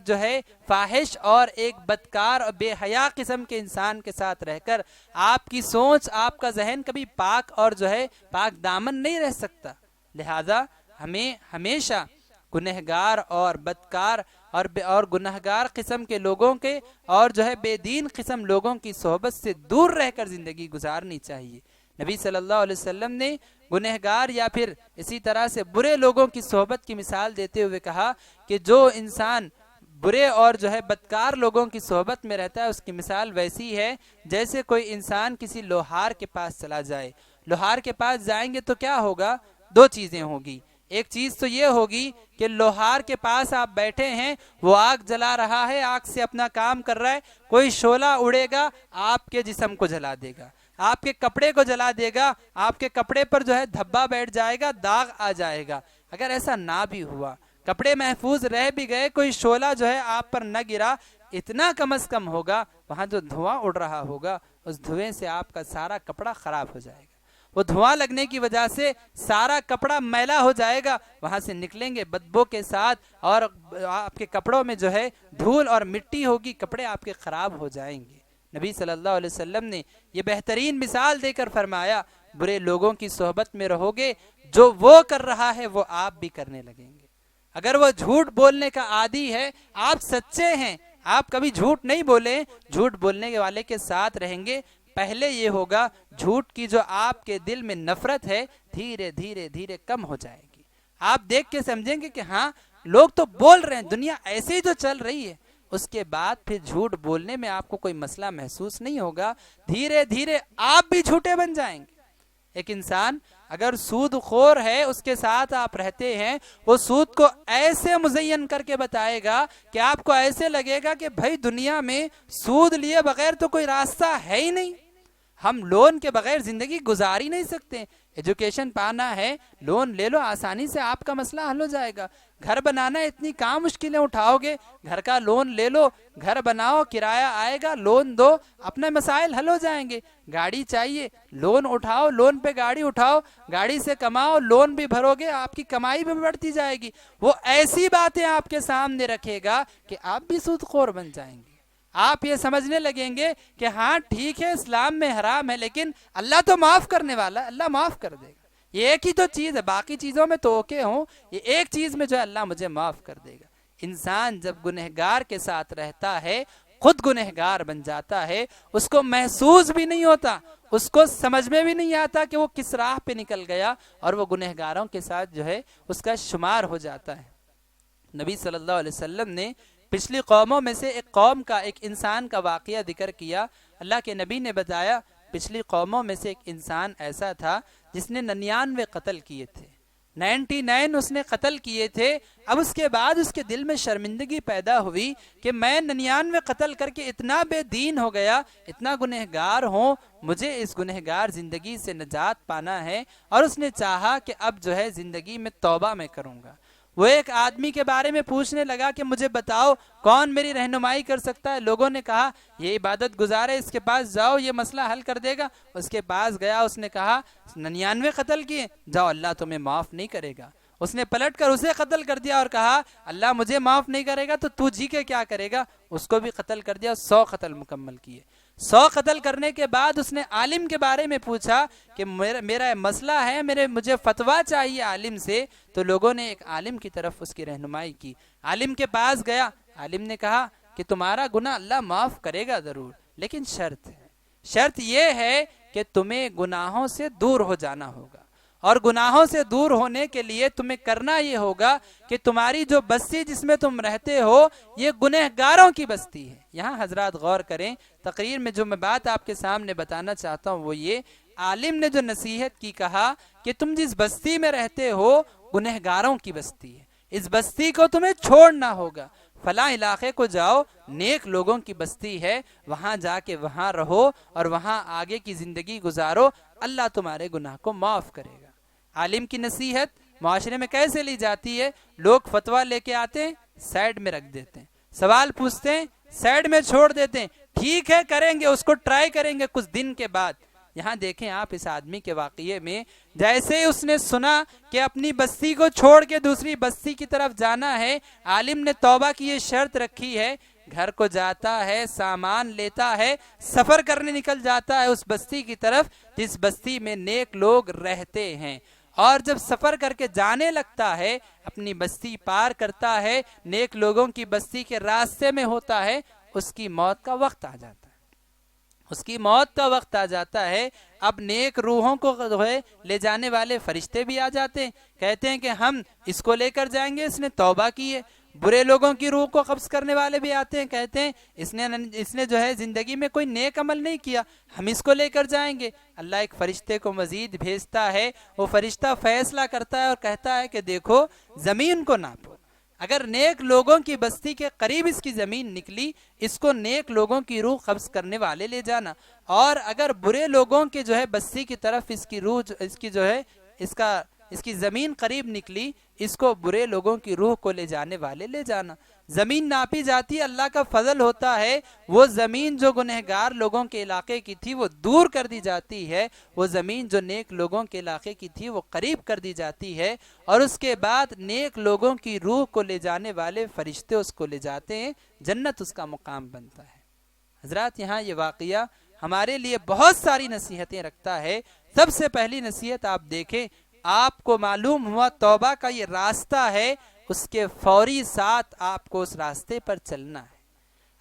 جو ہے فاحش اور ایک بدکار اور بے حیا قسم کے انسان کے ساتھ رہ کر آپ کی سوچ، آپ کا ذہن کبھی پاک اور جو ہے پاک دامن نہیں رہ سکتا۔ لہذا ہمیں ہمیشہ گنہگار اور بدکار اور گنہگار قسم کے لوگوں کے اور جو ہے بے دین قسم لوگوں کی صحبت سے دور رہ کر زندگی گزارنی چاہیے۔ نبی صلی اللہ علیہ وسلم نے گنہگار یا پھر اسی طرح سے برے لوگوں کی صحبت کی مثال دیتے ہوئے کہا کہ جو انسان برے اور جو ہے بدکار لوگوں کی صحبت میں رہتا ہے اس کی مثال ویسی ہے جیسے کوئی انسان کسی لوہار کے پاس چلا جائے۔ لوہار کے پاس جائیں گے تو کیا ہوگا؟ دو چیزیں ہوگی۔ ایک چیز تو یہ ہوگی کہ لوہار کے پاس آپ بیٹھے ہیں، وہ آگ جلا رہا ہے، آگ سے اپنا کام کر رہا ہے، کوئی شعلہ اڑے گا آپ کے جسم کو جلا دے گا، آپ کے کپڑے کو جلا دے گا، آپ کے کپڑے پر جو ہے دھبا بیٹھ جائے گا، داغ آ جائے گا۔ اگر ایسا نہ بھی ہوا، کپڑے محفوظ رہ بھی گئے، کوئی شعلہ جو ہے آپ پر نہ گرا، اتنا کم از کم ہوگا وہاں جو دھواں اڑ رہا ہوگا اس دھوئیں سے آپ کا سارا کپڑا خراب ہو جائے گا، وہ دھواں لگنے کی وجہ سے سارا کپڑا میلا ہو جائے گا، وہاں سے نکلیں گے بدبو کے ساتھ اور آپ کے کپڑوں میں جو ہے دھول اور مٹی ہوگی، کپڑے آپ کے خراب ہو جائیں گے۔ نبی صلی اللہ علیہ وسلم نے یہ بہترین مثال دے کر فرمایا برے لوگوں کی صحبت میں رہو گے، جو وہ کر رہا ہے وہ آپ بھی کرنے لگیں گے۔ اگر وہ جھوٹ بولنے کا عادی ہے، آپ سچے ہیں، آپ کبھی جھوٹ نہیں بولے، جھوٹ بولنے والے کے ساتھ رہیں گے، پہلے یہ ہوگا جھوٹ کی جو آپ کے دل میں نفرت ہے دھیرے دھیرے دھیرے کم ہو جائے گی. آپ دیکھ کے سمجھیں گے کہ ہاں لوگ تو بول رہے ہیں, دنیا ایسے ہی تو چل رہی ہے. اس کے بعد پھر جھوٹ بولنے میں آپ کو کوئی مسئلہ محسوس نہیں ہوگا. دھیرے دھیرے آپ بھی جھوٹے بن جائیں گے. ایک انسان اگر سود خور ہے, اس کے ساتھ آپ رہتے ہیں, وہ سود کو ایسے مزین کر کے بتائے گا کہ آپ کو ایسے لگے گا کہ بھائی دنیا میں سود لیے بغیر تو کوئی راستہ ہے ہی نہیں, ہم لون کے بغیر زندگی گزار ہی نہیں سکتے. ایجوکیشن پانا ہے, لون لے لو, آسانی سے آپ کا مسئلہ حل ہو جائے گا. گھر بنانا ہے, اتنی کام مشکلیں اٹھاؤ گے, گھر کا لون لے لو, گھر بناؤ, کرایہ آئے گا, لون دو, اپنے مسائل حل ہو جائیں گے. گاڑی چاہیے, لون اٹھاؤ, لون پہ گاڑی اٹھاؤ, گاڑی سے کماؤ, لون بھی بھرو گے, آپ کی کمائی بھی بڑھتی جائے گی. وہ ایسی باتیں آپ کے سامنے رکھے گا کہ آپ بھی سود خور بن جائیں گے. آپ یہ سمجھنے لگیں گے کہ ہاں ٹھیک ہے اسلام میں حرام ہے, لیکن اللہ تو معاف کرنے والا ہے, اللہ معاف کر دے گا. یہ ایک ہی تو چیز ہے, باقی چیزوں میں تو اوکے ہوں, یہ ایک چیز میں جو ہے اللہ مجھے معاف کر دے گا. انسان جب گنہگار کے ساتھ رہتا ہے, خود گنہگار بن جاتا ہے, اس کو محسوس بھی نہیں ہوتا, اس کو سمجھ میں بھی نہیں آتا کہ وہ کس راہ پہ نکل گیا, اور وہ گنہگاروں کے ساتھ جو ہے اس کا شمار ہو جاتا ہے. نبی صلی اللہ علیہ وسلم نے پچھلی قوموں میں سے ایک قوم کا, ایک انسان کا واقعہ ذکر کیا. اللہ کے نبی نے بتایا پچھلی قوموں میں سے ایک انسان ایسا تھا جس نے 99 قتل کیے تھے, 99 اس نے قتل کیے تھے. اب اس کے بعد اس کے دل میں شرمندگی پیدا ہوئی کہ میں 99 قتل کر کے اتنا بے دین ہو گیا, اتنا گنہگار ہوں, مجھے اس گنہگار زندگی سے نجات پانا ہے. اور اس نے چاہا کہ اب جو ہے زندگی میں توبہ میں کروں گا. وہ ایک آدمی کے بارے میں پوچھنے لگا کہ مجھے بتاؤ کون میری رہنمائی کر سکتا ہے. لوگوں نے کہا یہ عبادت گزار ہے, اس کے پاس جاؤ, یہ مسئلہ حل کر دے گا. اس کے پاس گیا, اس نے کہا 99 قتل کیے, جاؤ اللہ تمہیں معاف نہیں کرے گا. اس نے پلٹ کر اسے قتل کر دیا اور کہا اللہ مجھے معاف نہیں کرے گا تو جی کے کیا کرے گا. اس کو بھی قتل کر دیا, 100 قتل مکمل کیے. 100 قتل کرنے کے بعد اس نے عالم کے بارے میں پوچھا کہ میرا مسئلہ ہے, مجھے فتویٰ چاہیے عالم سے. تو لوگوں نے ایک عالم کی طرف اس کی رہنمائی کی. عالم کے پاس گیا, عالم نے کہا کہ تمہارا گناہ اللہ معاف کرے گا ضرور, لیکن شرط ہے. شرط یہ ہے کہ تمہیں گناہوں سے دور ہو جانا ہوگا, اور گناہوں سے دور ہونے کے لیے تمہیں کرنا یہ ہوگا کہ تمہاری جو بستی جس میں تم رہتے ہو یہ گنہگاروں کی بستی ہے. یہاں حضرات غور کریں, تقریر میں جو میں بات آپ کے سامنے بتانا چاہتا ہوں وہ یہ, عالم نے جو نصیحت کی, کہا کہ تم جس بستی میں رہتے ہو گنہگاروں کی بستی ہے, اس بستی کو تمہیں چھوڑنا ہوگا. فلاں علاقے کو جاؤ, نیک لوگوں کی بستی ہے, وہاں جا کے وہاں رہو اور وہاں آگے کی زندگی گزارو, اللہ تمہارے گناہ کو معاف کرے گا. عالم کی نصیحت معاشرے میں کیسے لی جاتی ہے؟ لوگ فتویٰ لے کے آتے ہیں, سائڈ میں رکھ دیتے ہیں, سوال پوچھتے ہیں, سائڈ میں چھوڑ دیتے ہیں, ٹھیک ہے کریں گے, اس کو ٹرائی کریں گے کچھ دن کے بعد. یہاں دیکھیں آپ اس آدمی کے واقعے میں, جیسے ہی اس نے سنا کہ اپنی بستی کو چھوڑ کے دوسری بستی کی طرف جانا ہے, عالم نے توبہ کی یہ شرط رکھی ہے, گھر کو جاتا ہے, سامان لیتا ہے, سفر کرنے نکل جاتا ہے اس بستی کی طرف جس بستی میں نیک لوگ رہتے ہیں. اور جب سفر کر کے جانے لگتا ہے, اپنی بستی پار کرتا ہے, نیک لوگوں کی بستی کے راستے میں ہوتا ہے, اس کی موت کا وقت آ جاتا ہے. اس کی موت کا وقت آ جاتا ہے. اب نیک روحوں کو لے جانے والے فرشتے بھی آ جاتے ہیں, کہتے ہیں کہ ہم اس کو لے کر جائیں گے, اس نے توبہ کی ہے. برے لوگوں کی روح کو قبض کرنے والے بھی آتے ہیں, کہتے ہیں اس نے جو ہے زندگی میں کوئی نیک عمل نہیں کیا, ہم اس کو لے کر جائیں گے. اللہ ایک فرشتے کو مزید بھیجتا ہے, وہ فرشتہ فیصلہ کرتا ہے اور کہتا ہے کہ دیکھو زمین کو ناپو, اگر نیک لوگوں کی بستی کے قریب اس کی زمین نکلی, اس کو نیک لوگوں کی روح قبض کرنے والے لے جانا, اور اگر برے لوگوں کے جو ہے بستی کی طرف اس کی روح اس کی جو ہے اس کی زمین قریب نکلی, اس کو برے لوگوں کی روح کو لے جانے والے لے جانا. زمین ناپی جاتی ہے, اللہ کا فضل ہوتا ہے, وہ زمین جو گنہگار لوگوں کے علاقے کی تھی وہ دور کر دی جاتی ہے, وہ زمین جو نیک لوگوں کے علاقے کی تھی وہ قریب کر دی جاتی ہے, اور اس کے بعد نیک لوگوں کی روح کو لے جانے والے فرشتے اس کو لے جاتے ہیں, جنت اس کا مقام بنتا ہے. حضرات یہاں یہ واقعہ ہمارے لیے بہت ساری نصیحتیں رکھتا ہے. سب سے پہلی نصیحت آپ دیکھیں, آپ کو معلوم ہوا توبہ کا یہ راستہ ہے, اس کے فوری ساتھ آپ کو اس راستے پر چلنا ہے.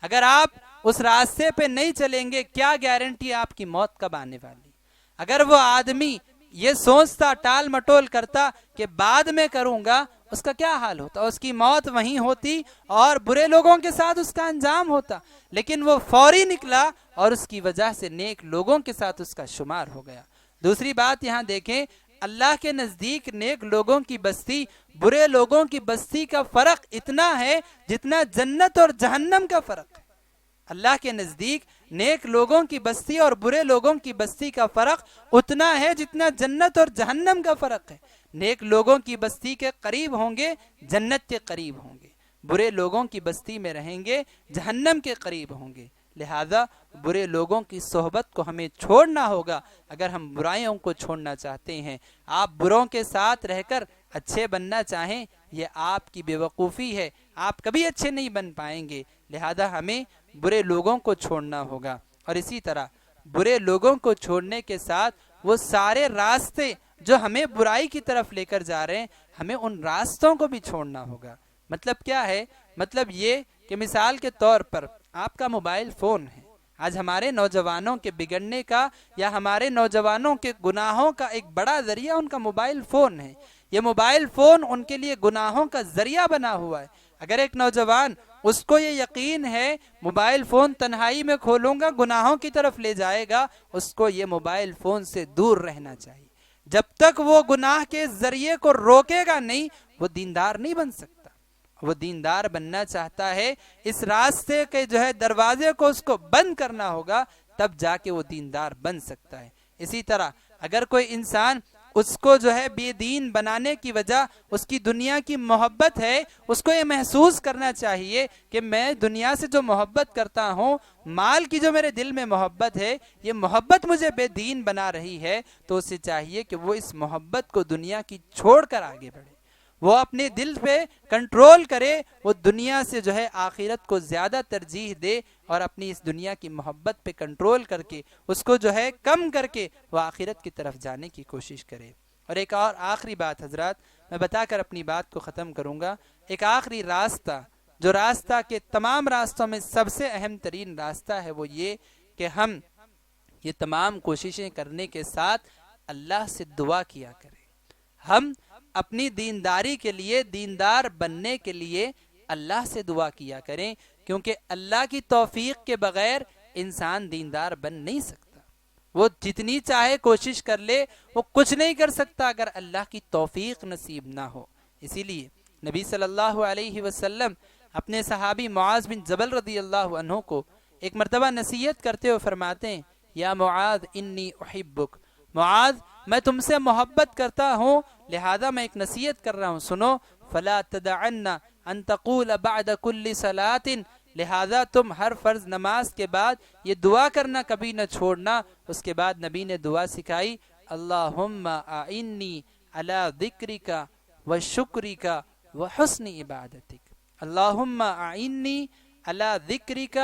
اگر آپ اس راستے پہ نہیں چلیں گے، کیا گارنٹی آپ کی موت کب آنے والی؟ اگر وہ آدمی یہ سوچتا، ٹال مٹول کرتا کہ بعد میں کروں گا، اس کا کیا حال ہوتا؟ اس کی موت وہیں ہوتی اور برے لوگوں کے ساتھ اس کا انجام ہوتا۔ لیکن وہ فوری نکلا اور اس کی وجہ سے نیک لوگوں کے ساتھ اس کا شمار ہو گیا۔ دوسری بات یہاں دیکھیں، اللہ کے نزدیک نیک لوگوں کی بستی برے لوگوں کی بستی کا فرق اتنا ہے جتنا جنت اور جہنم کا فرق ہے۔ اللہ کے نزدیک نیک لوگوں کی بستی اور برے لوگوں کی بستی کا فرق اتنا ہے جتنا جنت اور جہنم کا فرق ہے۔ نیک لوگوں کی بستی کے قریب ہوں گے، جنت کے قریب ہوں گے، برے لوگوں کی بستی میں رہیں گے، جہنم کے قریب ہوں گے۔ لہذا برے لوگوں کی صحبت کو ہمیں چھوڑنا ہوگا اگر ہم برائیوں کو چھوڑنا چاہتے ہیں۔ آپ بروں کے ساتھ رہ کر اچھے بننا چاہیں، یہ آپ کی بے وقوفی ہے، آپ کبھی اچھے نہیں بن پائیں گے۔ لہذا ہمیں برے لوگوں کو چھوڑنا ہوگا، اور اسی طرح برے لوگوں کو چھوڑنے کے ساتھ وہ سارے راستے جو ہمیں برائی کی طرف لے کر جا رہے ہیں، ہمیں ان راستوں کو بھی چھوڑنا ہوگا۔ مطلب کیا ہے؟ مطلب یہ کہ مثال کے طور پر آپ کا موبائل فون ہے، آج ہمارے نوجوانوں کے بگڑنے کا یا ہمارے نوجوانوں کے گناہوں کا ایک بڑا ذریعہ ان کا موبائل فون ہے۔ یہ موبائل فون ان کے لیے گناہوں کا ذریعہ بنا ہوا ہے۔ اگر ایک نوجوان اس کو یہ یقین ہے موبائل فون تنہائی میں کھولوں گا گناہوں کی طرف لے جائے گا، اس کو یہ موبائل فون سے دور رہنا چاہیے۔ جب تک وہ گناہ کے ذریعے کو روکے گا نہیں، وہ دیندار نہیں بن سکتا۔ وہ دیندار بننا چاہتا ہے، اس راستے کے دروازے کو اس کو بند کرنا ہوگا، تب جا کے وہ دیندار بن سکتا ہے۔ اسی طرح اگر کوئی انسان اس کو بے دین بنانے کی وجہ اس کی دنیا کی محبت ہے، اس کو یہ محسوس کرنا چاہیے کہ میں دنیا سے جو محبت کرتا ہوں، مال کی جو میرے دل میں محبت ہے، یہ محبت مجھے بے دین بنا رہی ہے، تو اسے چاہیے کہ وہ اس محبت کو دنیا کی چھوڑ کر آگے بڑھے، وہ اپنے دل پہ کنٹرول کرے، وہ دنیا سے آخرت کو زیادہ ترجیح دے، اور اپنی اس دنیا کی محبت پہ کنٹرول کر کے اس کو کم کر کے وہ آخرت کی طرف جانے کی کوشش کرے۔ اور ایک اور آخری بات حضرات میں بتا کر اپنی بات کو ختم کروں گا۔ ایک آخری راستہ جو راستہ کے تمام راستوں میں سب سے اہم ترین راستہ ہے، وہ یہ کہ ہم یہ تمام کوششیں کرنے کے ساتھ اللہ سے دعا کیا کریں۔ ہم اپنی دینداری کے لیے، دیندار بننے کے لیے اللہ سے دعا کیا کریں، کیونکہ اللہ کی توفیق کے بغیر انسان دیندار بن نہیں سکتا۔ وہ جتنی چاہے کوشش کر لے، وہ کچھ نہیں کر سکتا اگر اللہ کی توفیق نصیب نہ ہو۔ اسی لیے نبی صلی اللہ علیہ وسلم اپنے صحابی معاذ بن جبل رضی اللہ عنہ کو ایک مرتبہ نصیحت کرتے ہوئے فرماتے ہیں، یا معاذ انی احبک، معاذ میں تم سے محبت کرتا ہوں، لہذا میں ایک نصیحت کر رہا ہوں، سنو، فلا تدعن ان تقول بعد كل صلاة، لہذا تم ہر فرض نماز کے بعد یہ دعا کرنا کبھی نہ چھوڑنا۔ اس کے بعد نبی نے دعا سکھائی، اللہم اعنی علی ذکرک وشکرک وحسن عبادتک، اللہم اعنی علی ذکرک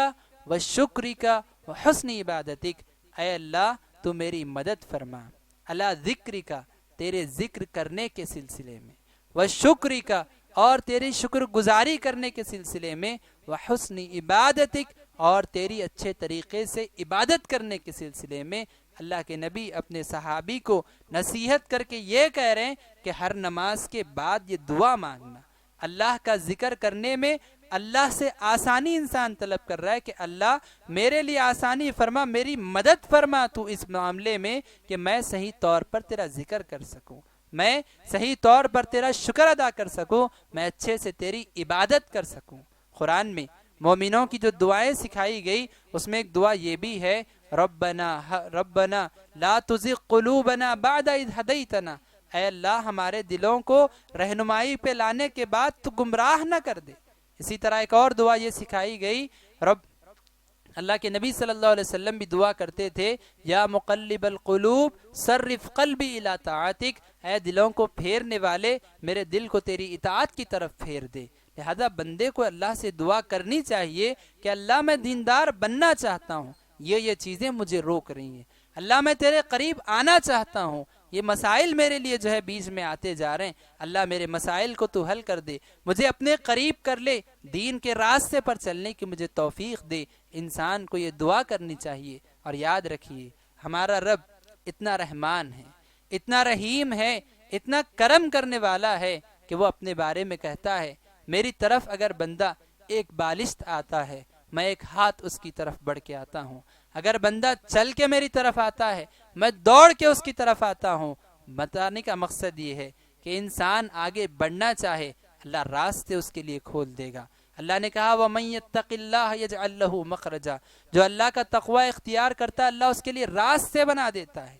وشکرک وحسن عبادتک، اے اللہ تو میری مدد فرما، علی ذکرک تیرے ذکر کرنے کے سلسلے میں، وشکرک اور تیری شکر گزاری کرنے کے سلسلے میں، وحسن عبادتک اور تیری اچھے طریقے سے عبادت کرنے کے سلسلے میں۔ اللہ کے نبی اپنے صحابی کو نصیحت کر کے یہ کہہ رہے ہیں کہ ہر نماز کے بعد یہ دعا مانگنا، اللہ کا ذکر کرنے میں اللہ سے آسانی انسان طلب کر رہا ہے کہ اللہ میرے لیے آسانی فرما، میری مدد فرما تو اس معاملے میں کہ میں صحیح طور پر تیرا ذکر کر سکوں، میں صحیح طور پر تیرا شکر ادا کر سکوں، میں اچھے سے تیری عبادت کر سکوں۔ قرآن میں مومنوں کی جو دعائیں سکھائی گئی، اس میں ایک دعا یہ بھی ہے، ربنا لا تزغ قلوبنا بعد اذ ہدیتنا، اے اللہ ہمارے دلوں کو رہنمائی پہ لانے کے بعد تو گمراہ نہ کر دے۔ اسی طرح ایک اور دعا یہ سکھائی گئی، اللہ کے نبی صلی اللہ علیہ وسلم بھی دعا کرتے تھے، یا مقلب القلوب صرف قلبی الی طاعتک، اے دلوں کو پھیرنے والے میرے دل کو تیری اطاعت کی طرف پھیر دے۔ لہذا بندے کو اللہ سے دعا کرنی چاہیے کہ اللہ میں دیندار بننا چاہتا ہوں، یہ چیزیں مجھے روک رہی ہیں، اللہ میں تیرے قریب آنا چاہتا ہوں، یہ مسائل میرے لیے بیچ میں آتے جا رہے ہیں، اللہ میرے مسائل کو تو حل کر دے، مجھے اپنے قریب کر لے، دین کے راستے پر چلنے کی مجھے توفیق دے۔ انسان کو یہ دعا کرنی چاہیے. اور یاد رکھیے ہمارا رب اتنا رحمان ہے، اتنا رحیم ہے، اتنا کرم کرنے والا ہے کہ وہ اپنے بارے میں کہتا ہے میری طرف اگر بندہ ایک بالشت آتا ہے میں ایک ہاتھ اس کی طرف بڑھ کے آتا ہوں. اگر بندہ چل کے میری طرف آتا ہے میں دوڑ کے اس کی طرف آتا ہوں. بتانے کا مقصد یہ ہے کہ انسان آگے بڑھنا چاہے اللہ راستے اس کے لیے کھول دے گا. اللہ نے کہا وَمَن يَتَّقِ اللَّهَ يَجْعَل لَّهُ مَخْرَجًا، جو اللہ کا تقوی اختیار کرتا ہے اللہ اس کے لیے راستے بنا دیتا ہے.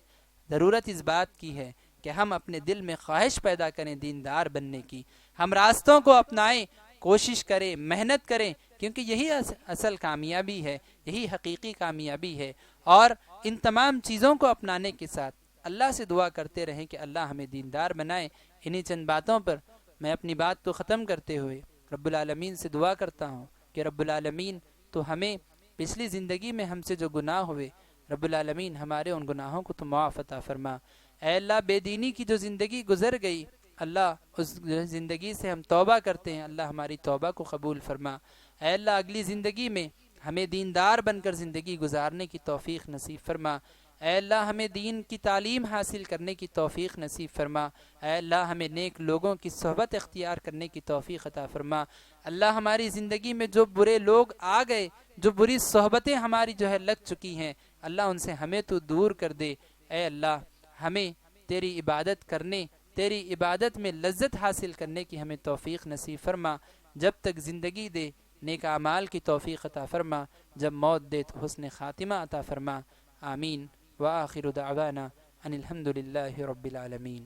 ضرورت اس بات کی ہے کہ ہم اپنے دل میں خواہش پیدا کریں دیندار بننے کی، ہم راستوں کو اپنائیں، کوشش کریں، محنت کریں، کیونکہ یہی اصل کامیابی ہے، یہی حقیقی کامیابی ہے. اور ان تمام چیزوں کو اپنانے کے ساتھ اللہ سے دعا کرتے رہیں کہ اللہ ہمیں دیندار بنائے. انہی چند باتوں پر میں اپنی بات کو ختم کرتے ہوئے رب العالمین سے دعا کرتا ہوں کہ رب العالمین تو ہمیں پچھلی زندگی میں ہم سے جو گناہ ہوئے رب العالمین ہمارے ان گناہوں کو تو معاف عطا فرما. اے اللہ بے دینی کی جو زندگی گزر گئی اللہ اس زندگی سے ہم توبہ کرتے ہیں، اللہ ہماری توبہ کو قبول فرما. اے اللہ اگلی زندگی میں ہمیں دیندار بن کر زندگی گزارنے کی توفیق نصیب فرما. اے اللہ ہمیں دین کی تعلیم حاصل کرنے کی توفیق نصیب فرما. اے اللہ ہمیں نیک لوگوں کی صحبت اختیار کرنے کی توفیق عطا فرما. اللہ ہماری زندگی میں جو برے لوگ آ گئے، جو بری صحبتیں ہماری جو ہے لگ چکی ہیں اللہ ان سے ہمیں تو دور کر دے. اے اللہ ہمیں تیری عبادت کرنے، تیری عبادت میں لذت حاصل کرنے کی ہمیں توفیق نصیب فرما. جب تک زندگی دے نیک اعمال کی توفیق عطا فرما، جب موت دے تو حسن خاتمہ عطا فرما. آمین. وآخر دعوانا ان الحمد للہ رب العالمین.